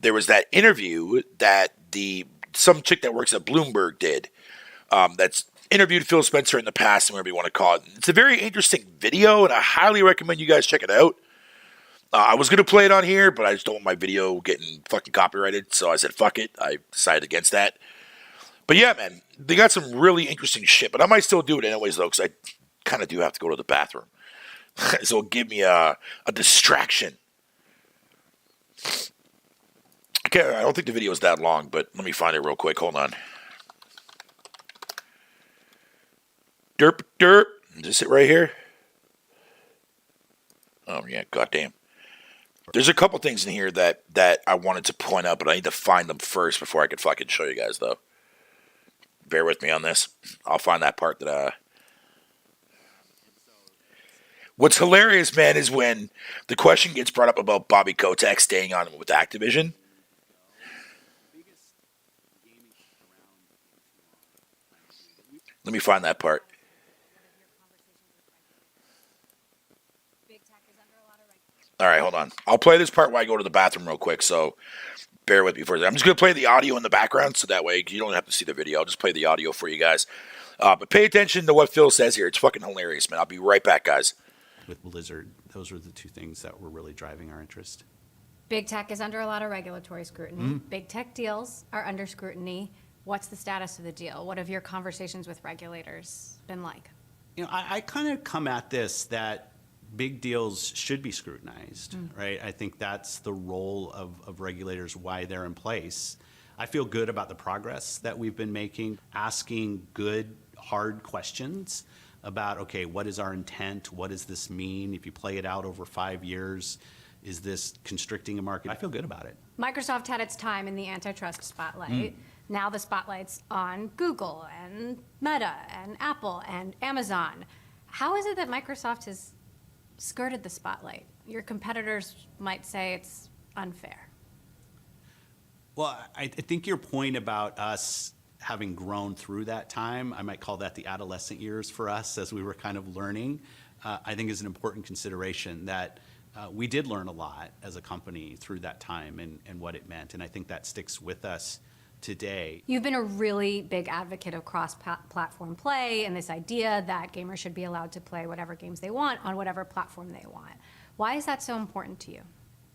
there was that interview that some chick that works at Bloomberg did, that's interviewed Phil Spencer in the past, whatever you want to call it. It's a very interesting video, and I highly recommend you guys check it out. I was going to play it on here, but I just don't want my video getting fucking copyrighted, so I said fuck it. I decided against that. But yeah, man, they got some really interesting shit, but I might still do it anyways, though, because I kind of do have to go to the bathroom. So it'll give me a distraction. Okay, I don't think the video is that long, but let me find it real quick. Hold on. Derp, derp. Is this it right here? Oh, yeah, goddamn. There's a couple things in here that I wanted to point out, but I need to find them first before I can fucking show you guys, though. Bear with me on this. I'll find that part that, What's hilarious, man, is when the question gets brought up about Bobby Kotick staying on with Activision. Let me find that part. All right, hold on. I'll play this part while I go to the bathroom real quick, so bear with me for that. I'm just going to play the audio in the background, so that way you don't have to see the video. I'll just play the audio for you guys. But pay attention to what Phil says here. It's fucking hilarious, man. I'll be right back, guys. With Blizzard, those are the two things that were really driving our interest. Big tech is under a lot of regulatory scrutiny. Big tech deals are under scrutiny. What's the status of the deal? What have your conversations with regulators been like? You know, I kind of come at this that big deals should be scrutinized, right? I think that's the role of regulators, why they're in place. I feel good about the progress that we've been making, asking good, hard questions about, okay, what is our intent? What does this mean? If you play it out over 5 years, is this constricting a market? I feel good about it. Microsoft had its time in the antitrust spotlight. Now the spotlight's on Google and Meta and Apple and Amazon. How is it that Microsoft has skirted the spotlight? Your competitors might say it's unfair. Well, I think your point about us having grown through that time, I might call that the adolescent years for us as we were kind of learning, I think is an important consideration that we did learn a lot as a company through that time and what it meant. And I think that sticks with us today. You've been a really big advocate of cross-platform play and this idea that gamers should be allowed to play whatever games they want on whatever platform they want. Why is that so important to you?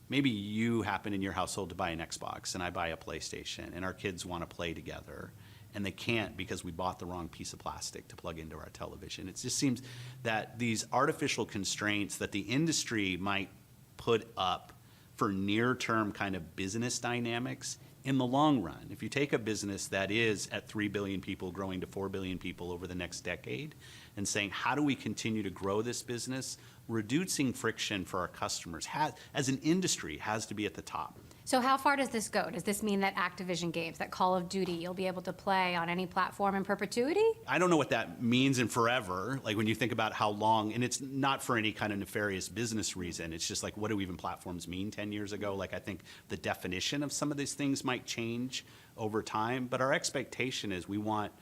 Maybe you happen in your household to buy an Xbox and I buy a PlayStation and our kids want to play together and they can't because we bought the wrong piece of plastic to plug into our television. It just seems that these artificial constraints that the industry might put up for near-term kind of business dynamics, in the long run, if you take a business that is at 3 billion people growing to 4 billion people over the next decade and saying, how do we continue to grow this business, reducing friction for our customers as an industry has to be at the top. So how far does this go? Does this mean that Activision games, that Call of Duty, you'll be able to play on any platform in perpetuity? I don't know what that means in forever. Like when you think about how long, and it's not for any kind of nefarious business reason. It's just like, what do even platforms mean 10 years ago? Like I think the definition of some of these things might change over time, but our expectation is we want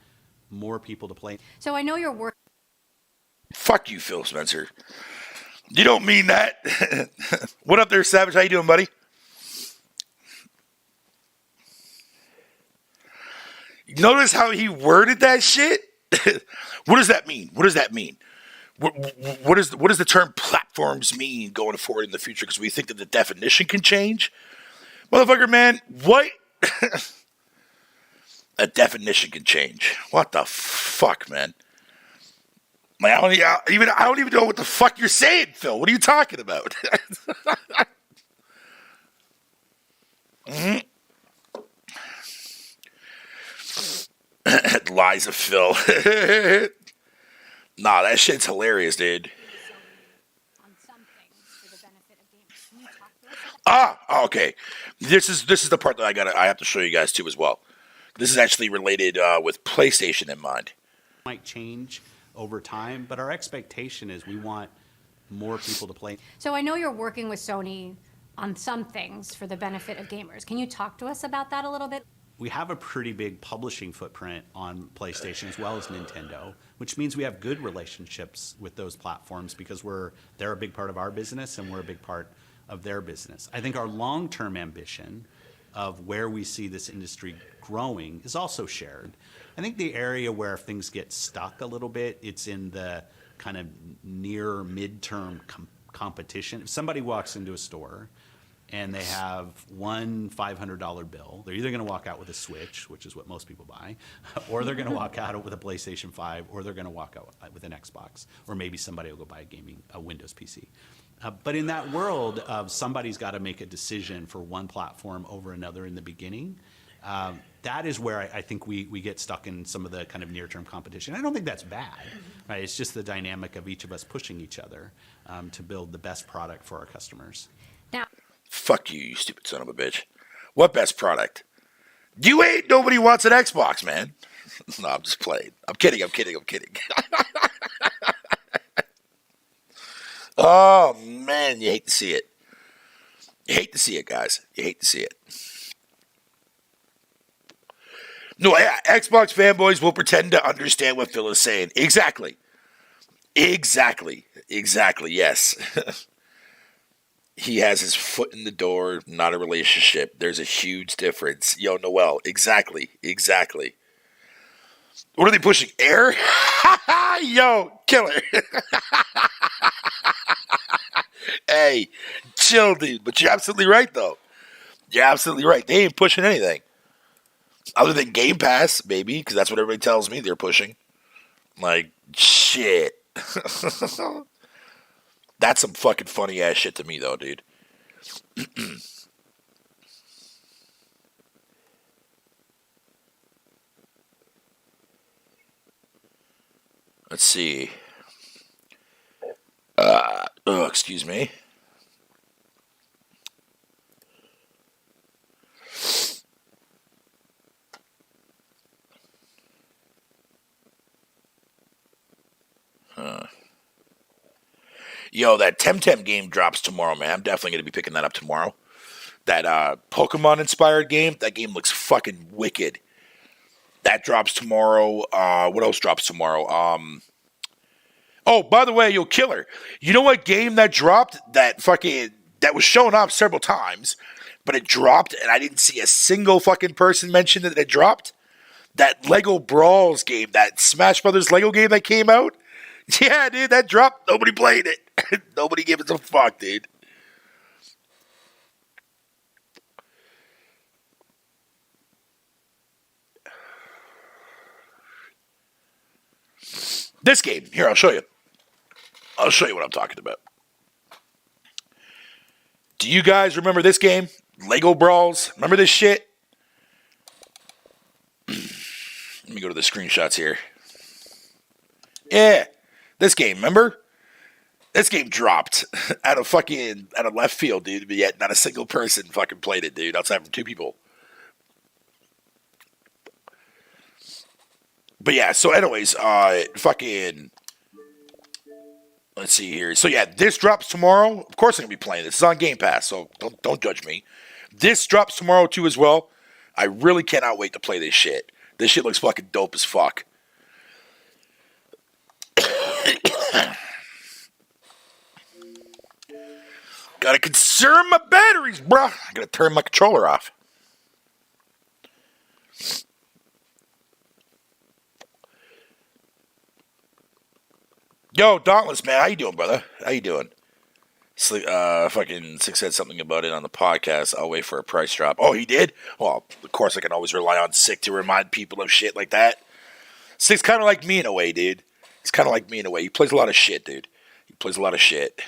more people to play. So I know you're working. Fuck you, Phil Spencer. You don't mean that. What up there, Savage? How you doing, buddy? Notice how he worded that shit? What does that mean? What does that mean? What does the term platforms mean going forward in the future? Because we think that the definition can change. Motherfucker, man, what? A definition can change. What the fuck, man? Like, I don't even know what the fuck you're saying, Phil. What are you talking about? Lies of Phil. Nah, that shit's hilarious, dude. Okay. This is the part that I have to show you guys too as well. This is actually related with PlayStation in mind. Might change over time, but our expectation is we want more people to play. So I know you're working with Sony on some things for the benefit of gamers. Can you talk to us about that a little bit? We have a pretty big publishing footprint on PlayStation as well as Nintendo, which means we have good relationships with those platforms because they're a big part of our business and we're a big part of their business. I think our long-term ambition of where we see this industry growing is also shared. I think the area where things get stuck a little bit, it's in the kind of near midterm competition. If somebody walks into a store and they have one $500 bill, they're either going to walk out with a Switch, which is what most people buy, or they're going to walk out with a PlayStation 5, or they're going to walk out with an Xbox, or maybe somebody will go buy a Windows PC. But in that world of somebody's got to make a decision for one platform over another in the beginning, that is where I think we get stuck in some of the kind of near-term competition. I don't think that's bad, right? It's just the dynamic of each of us pushing each other to build the best product for our customers. Now, fuck you, you stupid son of a bitch. What best product? You ain't nobody wants an Xbox, man. No, I'm just playing. I'm kidding. Oh, man, you hate to see it. You hate to see it, guys. You hate to see it. No, Xbox fanboys will pretend to understand what Phil is saying. Exactly. Exactly, yes. He has his foot in the door, not a relationship. There's a huge difference. Yo, Noel, exactly. What are they pushing? Air? Yo, killer. Hey, chill, dude. But you're absolutely right, though. You're absolutely right. They ain't pushing anything. Other than Game Pass, maybe, because that's what everybody tells me they're pushing. Like, shit. That's some fucking funny ass shit to me, though, dude. Let's see. Excuse me. Yo, that Temtem game drops tomorrow, man. I'm definitely going to be picking that up tomorrow. That Pokemon-inspired game, that game looks fucking wicked. That drops tomorrow. What else drops tomorrow? Oh, by the way, yo, killer. You know what game that dropped that was showing up several times, but it dropped, and I didn't see a single fucking person mention that it dropped? That Lego Brawls game, that Smash Brothers Lego game that came out? Yeah, dude, that dropped. Nobody played it. Nobody gave it a fuck, dude. This game. Here, I'll show you. I'll show you what I'm talking about. Do you guys remember this game? Lego Brawls? Remember this shit? Let me go to the screenshots here. Yeah. This game, remember? This game dropped out of left field, dude. But yet not a single person fucking played it, dude. Outside from 2 people. But yeah, so anyways, let's see here. So yeah, this drops tomorrow. Of course I'm going to be playing this. It's on Game Pass, so don't judge me. This drops tomorrow too as well. I really cannot wait to play this shit. This shit looks fucking dope as fuck. Gotta conserve my batteries, bruh. I gotta turn my controller off. Yo, Dauntless, man. How you doing, brother? How you doing? Fucking Six said something about it on the podcast. I'll wait for a price drop. Oh, he did? Well, of course I can always rely on Sick to remind people of shit like that. Sick's kind of like me in a way, dude. He's kind of like me in a way. He plays a lot of shit, dude. He plays a lot of shit.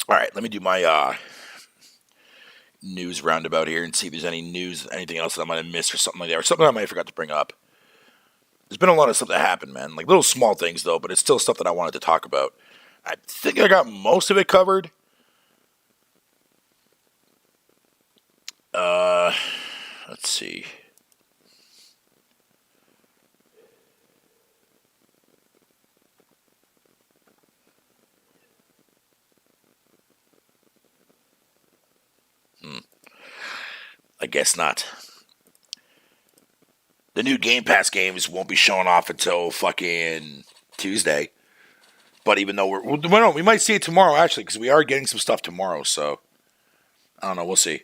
All right, let me do my news roundabout here and see if there's any news, anything else that I might have missed or something like that, or something I might have forgot to bring up. There's been a lot of stuff that happened, man. Like little small things, though, but it's still stuff that I wanted to talk about. I think I got most of it covered. Let's see. I guess not. The new Game Pass games won't be showing off until fucking Tuesday. But even though we might see it tomorrow, actually, because we are getting some stuff tomorrow, so I don't know, we'll see.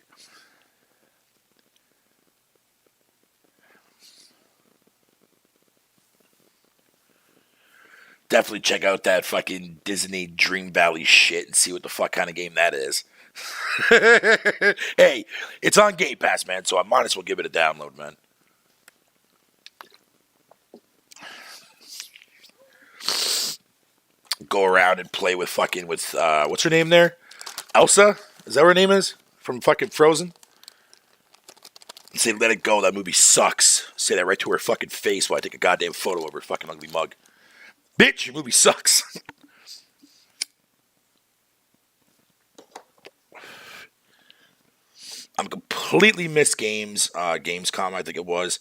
Definitely check out that fucking Disney Dream Valley shit and see what the fuck kind of game that is. Hey, it's on Game Pass, man, so I might as well give it a download, man. Go around and play with what's her name there? Elsa? Is that what her name is? From fucking Frozen? And say, let it go, that movie sucks. Say that right to her fucking face while I take a goddamn photo of her fucking ugly mug. Bitch, your movie sucks. I'm completely missed games. Gamescom, I think it was.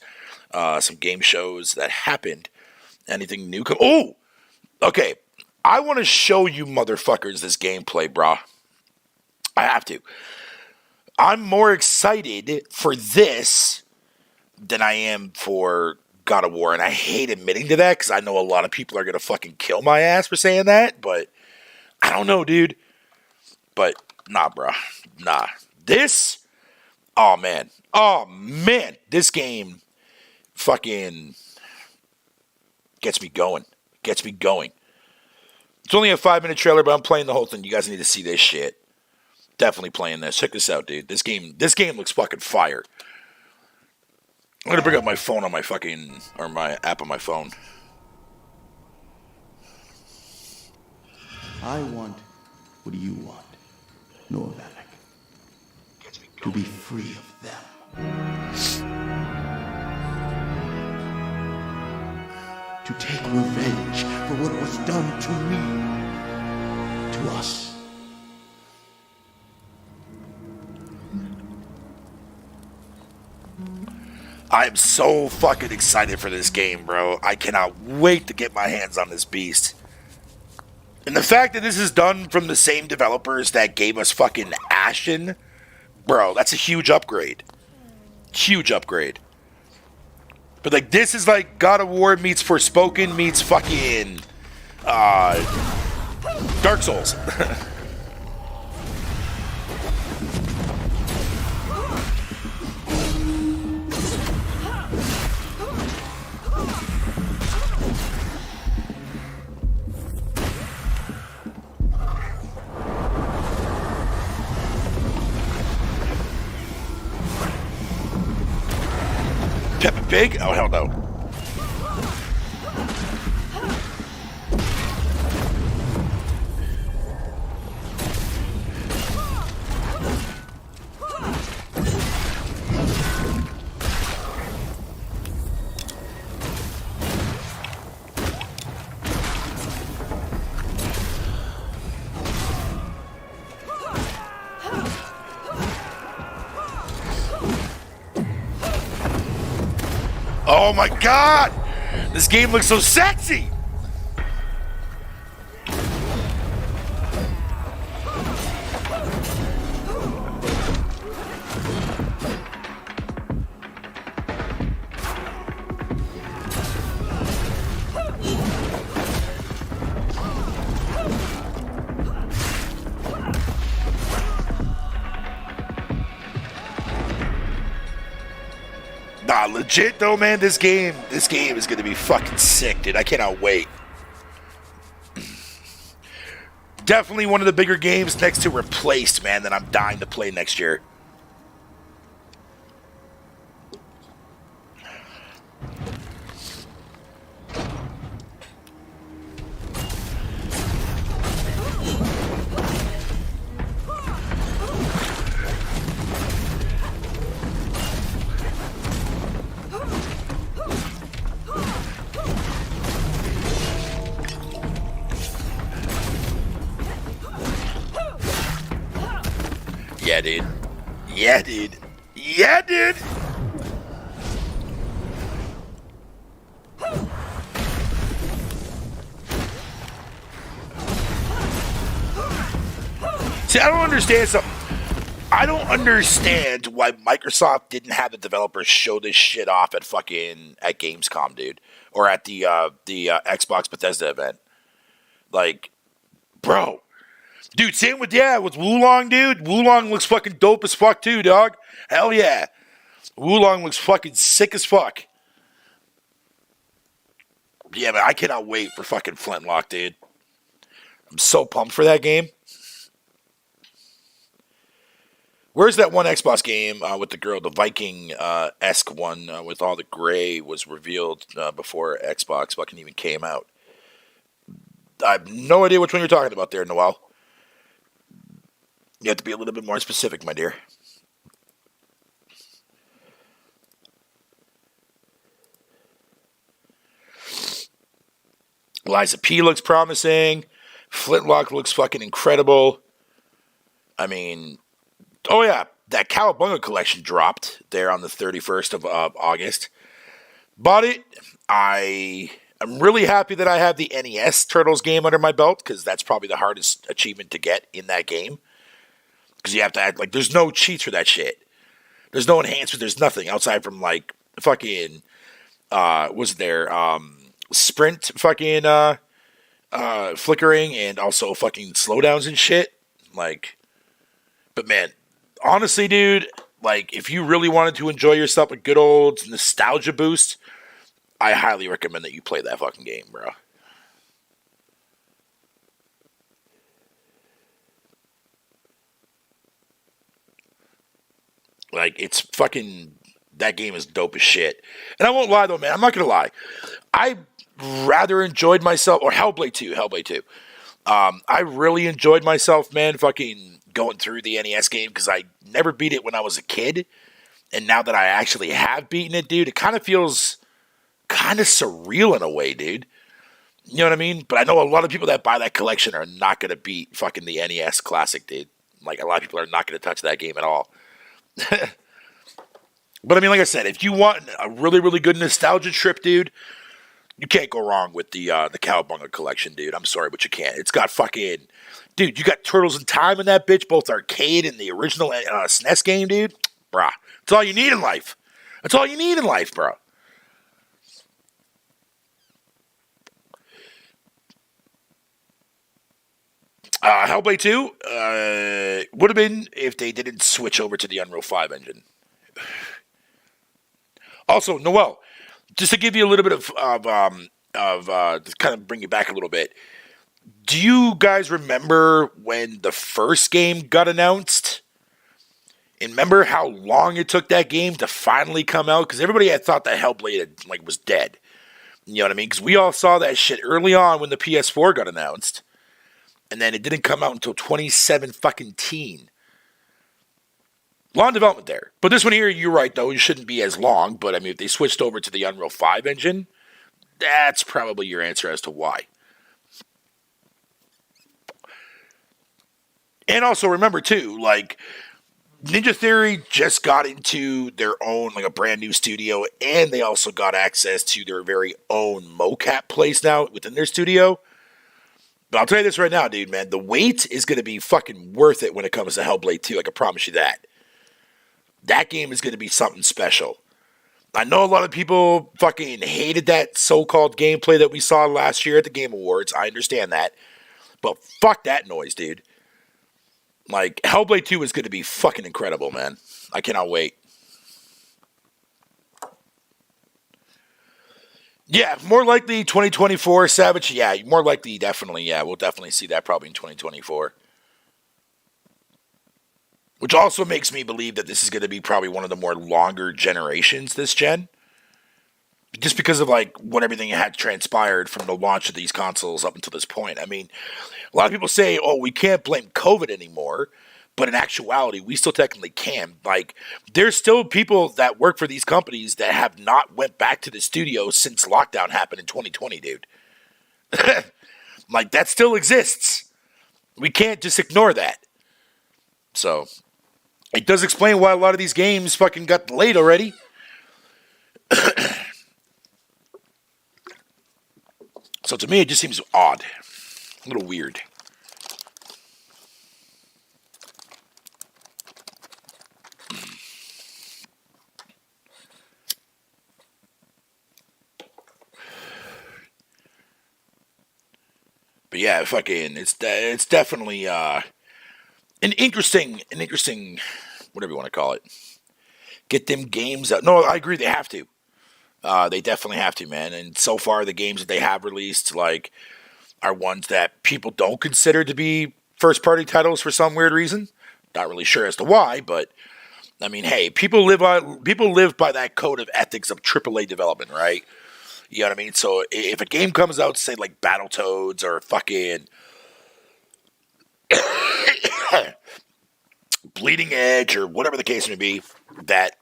Some game shows that happened. Anything new? Oh! Okay. I want to show you motherfuckers this gameplay, brah. I have to. I'm more excited for this than I am for God of War. And I hate admitting to that because I know a lot of people are going to fucking kill my ass for saying that. But I don't know, dude. But nah, bro. Nah. This, oh man. This game fucking gets me going. It's only a 5-minute trailer, but I'm playing the whole thing. You guys need to see this shit. Definitely playing this. Check this out, dude. This game looks fucking fire. I'm gonna bring up my phone on my fucking, or my app on my phone. I want what do you want? Noah Valek. To be free of them. To take revenge for what was done to me. To us. I'm so fucking excited for this game, bro. I cannot wait to get my hands on this beast. And the fact that this is done from the same developers that gave us fucking Ashen, bro, that's a huge upgrade. Huge upgrade. But like, this is like God of War meets Forspoken meets fucking Dark Souls. Peppa Pig? Oh, hell no. Oh my god! This game looks so sexy! Nah, legit though, man, this game is gonna be fucking sick, dude. I cannot wait. Definitely one of the bigger games next to Replaced, man, that I'm dying to play next year. Yeah, dude. Yeah, dude. Yeah, dude. See, I don't understand something. I don't understand why Microsoft didn't have the developers show this shit off at Gamescom, dude, or at the Xbox Bethesda event. Like, bro. Dude, same with Wulong, dude. Wulong looks fucking dope as fuck too, dog. Hell yeah. Wulong looks fucking sick as fuck. Yeah, man, I cannot wait for fucking Flintlock, dude. I'm so pumped for that game. Where's that one Xbox game with the girl, the Viking-esque one with all the gray was revealed before Xbox fucking even came out? I have no idea which one you're talking about there, Noel. You have to be a little bit more specific, my dear. Liza P looks promising. Flintlock looks fucking incredible. I mean, oh yeah, that Cowabunga collection dropped there on the 31st of August. Bought it. I'm really happy that I have the NES Turtles game under my belt, because that's probably the hardest achievement to get in that game. Because you have to act like there's no cheats for that shit. There's no enhancement. There's nothing outside from like fucking sprint fucking flickering and also fucking slowdowns and shit. Like, but man, honestly, dude, like if you really wanted to enjoy yourself a good old nostalgia boost, I highly recommend that you play that fucking game, bro. Like, it's fucking, that game is dope as shit. And I won't lie though, man, I'm not gonna lie. I rather enjoyed myself, or Hellblade 2. I really enjoyed myself, man, fucking going through the NES game, because I never beat it when I was a kid. And now that I actually have beaten it, dude, it kind of feels kind of surreal in a way, dude. You know what I mean? But I know a lot of people that buy that collection are not going to beat fucking the NES Classic, dude. Like, a lot of people are not going to touch that game at all. But I mean, like I said, if you want a really, really good nostalgia trip, dude, you can't go wrong with the Cowabunga collection, dude. I'm sorry, but you can't. It's got fucking... Dude, you got Turtles in Time in that bitch, both arcade and the original SNES game, dude. Bruh. That's all you need in life. That's all you need in life, bro. Hellblade 2 would have been if they didn't switch over to the Unreal 5 engine. Also, Noel, just to give you a little bit of to kind of bring you back a little bit, do you guys remember when the first game got announced? And remember how long it took that game to finally come out? Because everybody had thought that Hellblade was dead. You know what I mean? Because we all saw that shit early on when the PS4 got announced. And then it didn't come out until 27 fucking teen. Long development there. But this one here, you're right, though. It shouldn't be as long. But, I mean, if they switched over to the Unreal 5 engine, that's probably your answer as to why. And also remember, too, like, Ninja Theory just got into their own, like, a brand new studio. And they also got access to their very own mocap place now within their studio. But I'll tell you this right now, dude, man. The wait is going to be fucking worth it when it comes to Hellblade 2. I can promise you that. That game is going to be something special. I know a lot of people fucking hated that so-called gameplay that we saw last year at the Game Awards. I understand that. But fuck that noise, dude. Like, Hellblade 2 is going to be fucking incredible, man. I cannot wait. Yeah, more likely 2024, Savage. Yeah, more likely, definitely. Yeah, we'll definitely see that probably in 2024. Which also makes me believe that this is going to be probably one of the more longer generations this gen. Just because of, like, what everything had transpired from the launch of these consoles up until this point. I mean, a lot of people say, oh, we can't blame COVID anymore. But in actuality, we still technically can. Like, there's still people that work for these companies that have not went back to the studio since lockdown happened in 2020, dude. Like, that still exists. We can't just ignore that. So, it does explain why a lot of these games fucking got delayed already. So, to me, it just seems odd. A little weird. But yeah, fucking, it's definitely an interesting, whatever you want to call it. Get them games out. No, I agree, they have to. They definitely have to, man. And so far, the games that they have released, like, are ones that people don't consider to be first-party titles for some weird reason. Not really sure as to why, but I mean, hey, people live by that code of ethics of AAA development, right? You know what I mean? So if a game comes out, say like Battletoads or fucking Bleeding Edge or whatever the case may be, that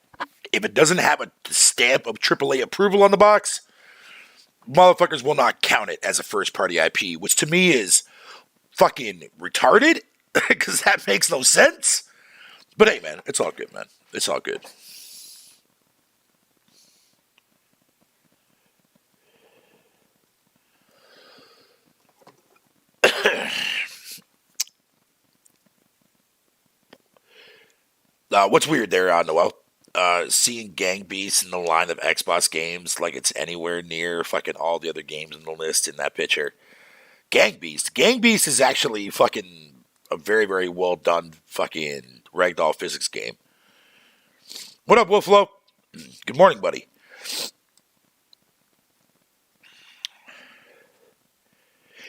if it doesn't have a stamp of AAA approval on the box, motherfuckers will not count it as a first-party IP, which to me is fucking retarded, because that makes no sense. But hey, man, it's all good, man. It's all good. What's weird there, Noel? Seeing Gang Beast in the line of Xbox games like it's anywhere near fucking all the other games in the list in that picture. Gang Beast. Gang Beast is actually fucking a very, very well done fucking ragdoll physics game. What up, Wolflo? Good morning, buddy.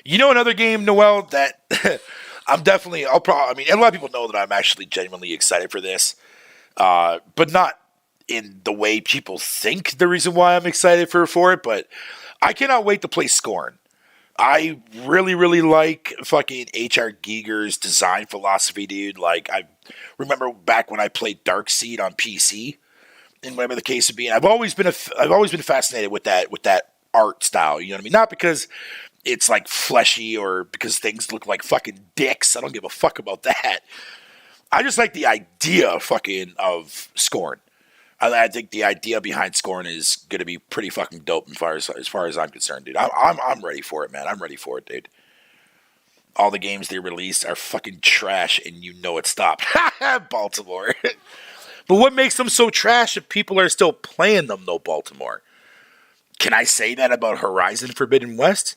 You know another game, Noel, that a lot of people know that I'm actually genuinely excited for this, but not in the way people think the reason why I'm excited for it, but I cannot wait to play Scorn. I really, really like fucking H.R. Giger's design philosophy, dude. Like, I remember back when I played Darkseid on PC, and whatever the case would be, and I've always been fascinated with that art style, you know what I mean? Not because it's like fleshy or because things look like fucking dicks. I don't give a fuck about that. I just like the idea of Scorn. I think the idea behind Scorn is going to be pretty fucking dope as far as I'm concerned, dude. I'm ready for it, man. I'm ready for it, dude. All the games they released are fucking trash, and you know it stopped. Baltimore. But what makes them so trash if people are still playing them, though, Baltimore? Can I say that about Horizon Forbidden West?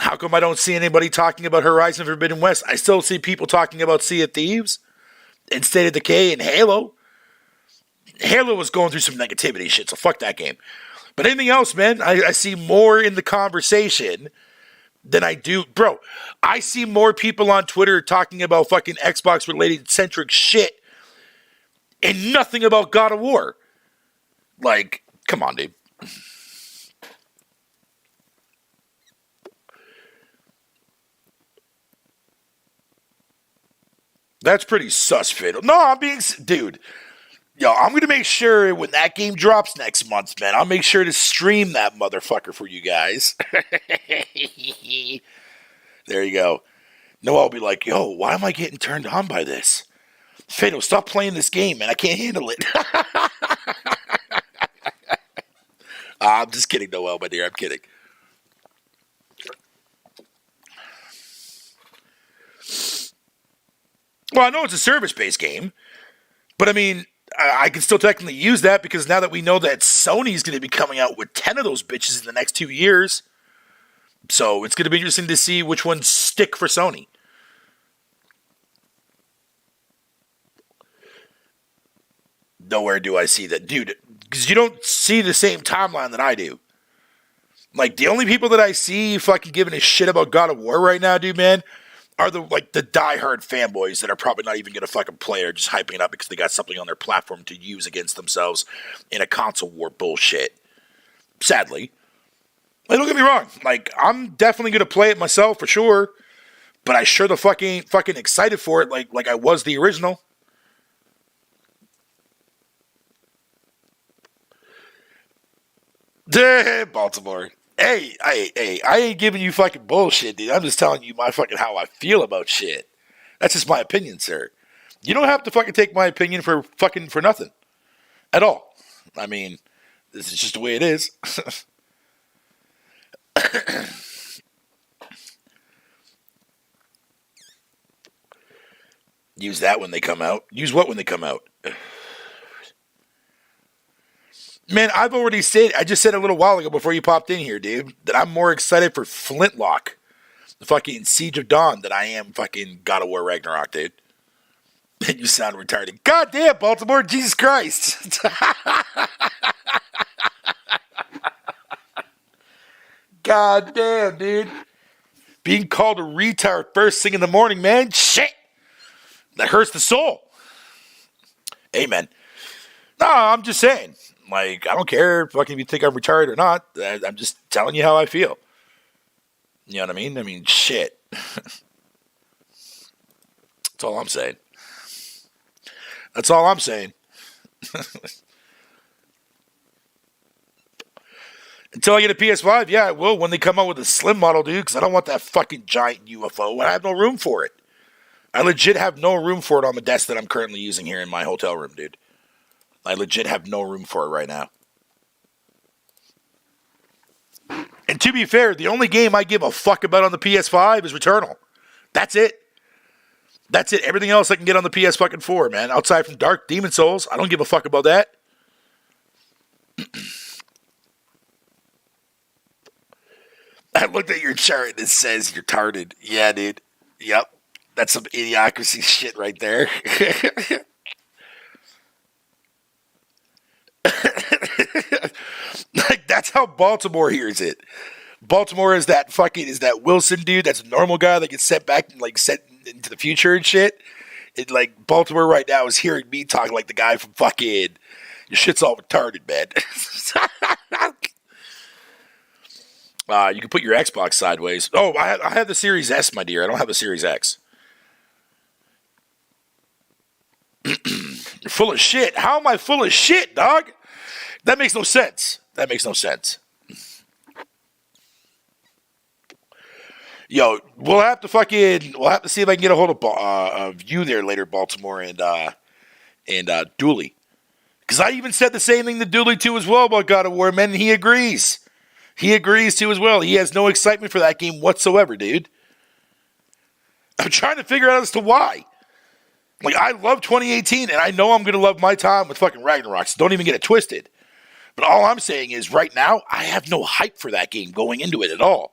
How come I don't see anybody talking about Horizon Forbidden West? I still see people talking about Sea of Thieves and State of Decay and Halo. Halo was going through some negativity shit, so fuck that game. But anything else, man, I see more in the conversation than I do. Bro, I see more people on Twitter talking about fucking Xbox-related centric shit and nothing about God of War. Like, come on, dude. That's pretty sus, Fatal. No, dude. Yo, I'm going to make sure when that game drops next month, man, I'll make sure to stream that motherfucker for you guys. There you go. No, I'll be like, yo, why am I getting turned on by this? Fatal, stop playing this game, man. I can't handle it. I'm just kidding, Noel, my dear. I'm kidding. Well, I know it's a service-based game, but I mean, I can still technically use that because now that we know that Sony's going to be coming out with 10 of those bitches in the next 2 years, so it's going to be interesting to see which ones stick for Sony. Nowhere do I see that. Dude, because you don't see the same timeline that I do. Like, the only people that I see fucking giving a shit about God of War right now, dude, man, are the diehard fanboys that are probably not even going to fucking play or just hyping it up because they got something on their platform to use against themselves in a console war bullshit. Sadly. Like, don't get me wrong. Like, I'm definitely going to play it myself for sure, but I sure the fuck ain't fucking excited for it like I was the original. Baltimore. Hey, I ain't giving you fucking bullshit, dude. I'm just telling you my fucking how I feel about shit. That's just my opinion, sir. You don't have to fucking take my opinion for nothing. At all. I mean, this is just the way it is. Use that when they come out. Use what when they come out? Man, I've already said, I just said a little while ago before you popped in here, dude, that I'm more excited for Flintlock, the fucking Siege of Dawn, than I am fucking God of War Ragnarok, dude. You sound retarded. God damn, Baltimore, Jesus Christ. God damn, dude. Being called a retard first thing in the morning, man, shit. That hurts the soul. Amen. No, I'm just saying. Like, I don't care fucking if you think I'm retarded or not. I'm just telling you how I feel. You know what I mean? I mean, shit. That's all I'm saying. That's all I'm saying. Until I get a PS5, yeah, I will when they come out with a slim model, dude, because I don't want that fucking giant UFO. I have no room for it. I legit have no room for it on the desk that I'm currently using here in my hotel room, dude. I legit have no room for it right now. And to be fair, the only game I give a fuck about on the PS5 is Returnal. That's it. That's it. Everything else I can get on the PS4, man. Outside from Dark Demon Souls, I don't give a fuck about that. I looked at your chart and it says you're retarded. Yeah, dude. Yep. That's some idiocracy shit right there. Like, that's how Baltimore hears it. Baltimore is that Wilson dude, that's a normal guy that gets sent back and like sent into the future and shit. It like Baltimore right now is hearing me talk like the guy from fucking your shit's all retarded, man. You can put your Xbox sideways. Oh, I have the Series S, my dear. I don't have the Series X. You're full of shit. How am I full of shit, dog? That makes no sense. That makes no sense. Yo, we'll have to see if I can get a hold of you there later, Baltimore and Dooley. Because I even said the same thing to Dooley too as well about God of War, man, and he agrees. He agrees too as well. He has no excitement for that game whatsoever, dude. I'm trying to figure out as to why. Like, I love 2018, and I know I'm going to love my time with fucking Ragnarok, so don't even get it twisted. But all I'm saying is, right now, I have no hype for that game going into it at all.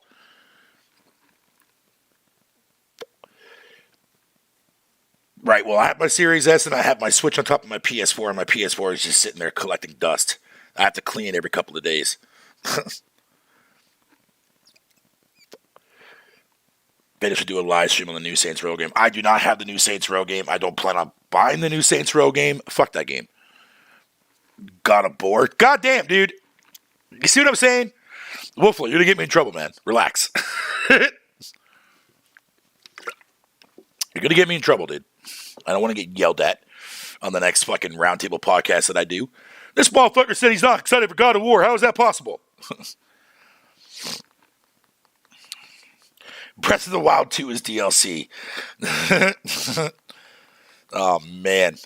Right, well, I have my Series S, and I have my Switch on top of my PS4, and my PS4 is just sitting there collecting dust. I have to clean it every couple of days. Maybe I should do a live stream on the new Saints Row game. I do not have the new Saints Row game. I don't plan on buying the new Saints Row game. Fuck that game. God of War. God damn, dude. You see what I'm saying? Wolfler, you're going to get me in trouble, man. Relax. You're going to get me in trouble, dude. I don't want to get yelled at on the next fucking roundtable podcast that I do. This motherfucker said he's not excited for God of War. How is that possible? Breath of the Wild 2 is DLC. Oh, man.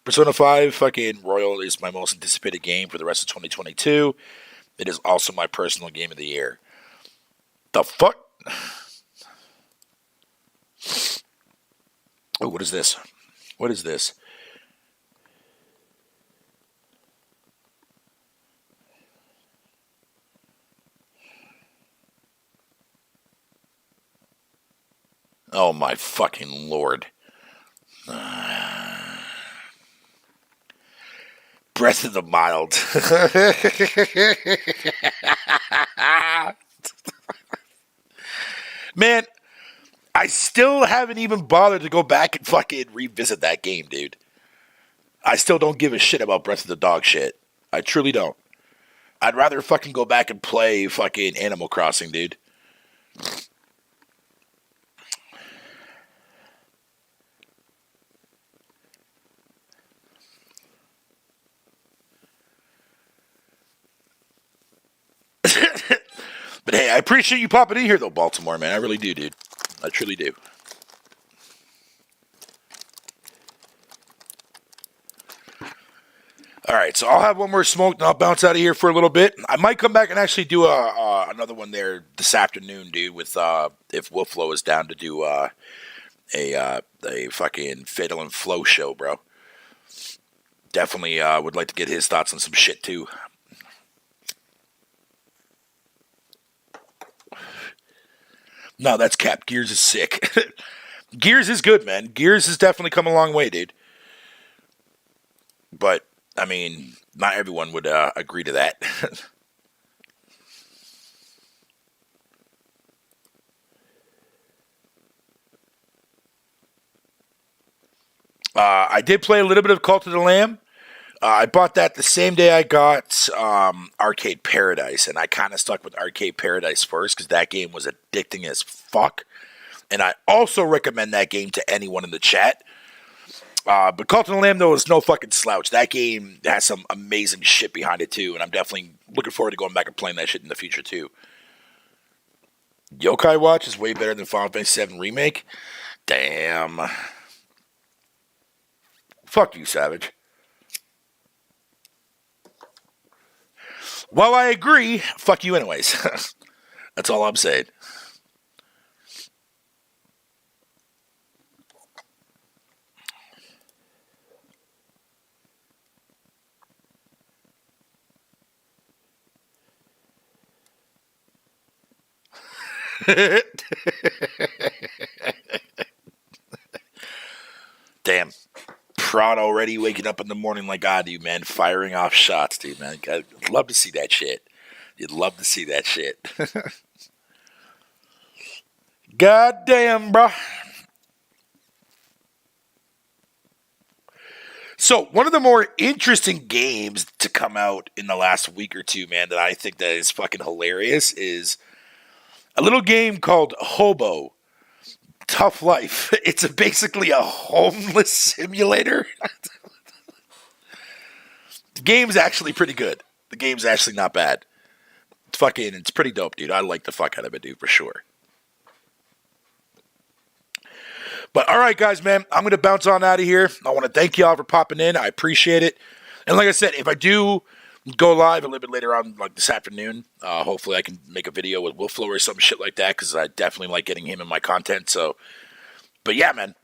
Persona 5 fucking Royal is my most anticipated game for the rest of 2022. It is also my personal game of the year. The fuck? Oh, what is this? What is this? Oh my fucking Lord. Breath of the Mild. Man, I still haven't even bothered to go back and fucking revisit that game, dude. I still don't give a shit about Breath of the Dog shit. I truly don't. I'd rather fucking go back and play fucking Animal Crossing, dude. But hey, I appreciate you popping in here, though, Baltimore, man. I really do, dude. I truly do. All right, so I'll have one more smoke, and I'll bounce out of here for a little bit. I might come back and actually do another one there this afternoon, dude, with if Wolflow is down to do a fucking Fatal and Flow show, bro. Definitely would like to get his thoughts on some shit, too. No, that's cap. Gears is sick. Gears is good, man. Gears has definitely come a long way, dude. But, I mean, not everyone would agree to that. I did play a little bit of Cult of the Lamb. I bought that the same day I got Arcade Paradise, and I kind of stuck with Arcade Paradise first because that game was addicting as fuck. And I also recommend that game to anyone in the chat. But Cult of the Lamb, though, is no fucking slouch. That game has some amazing shit behind it, too, and I'm definitely looking forward to going back and playing that shit in the future, too. Yokai Watch is way better than Final Fantasy VII Remake. Damn. Fuck you, Savage. Well, I agree. Fuck you anyways. That's all I'm saying. Damn. Proud already waking up in the morning like I do, man. Firing off shots, dude, man. I'd love to see that shit. You'd love to see that shit. God damn, bro. So, one of the more interesting games to come out in the last week or two, man, that I think that is fucking hilarious is a little game called Hobo Tough Life. It's basically a homeless simulator. The game's actually pretty good. The game's actually not bad. It's pretty dope, dude. I like the fuck out of it, dude, for sure. But all right, guys, man, I'm going to bounce on out of here. I want to thank y'all for popping in. I appreciate it. And like I said, if I do go live a little bit later on, like this afternoon, hopefully I can make a video with Will Flow or some shit like that, because I definitely like getting him in my content. So, but yeah, man,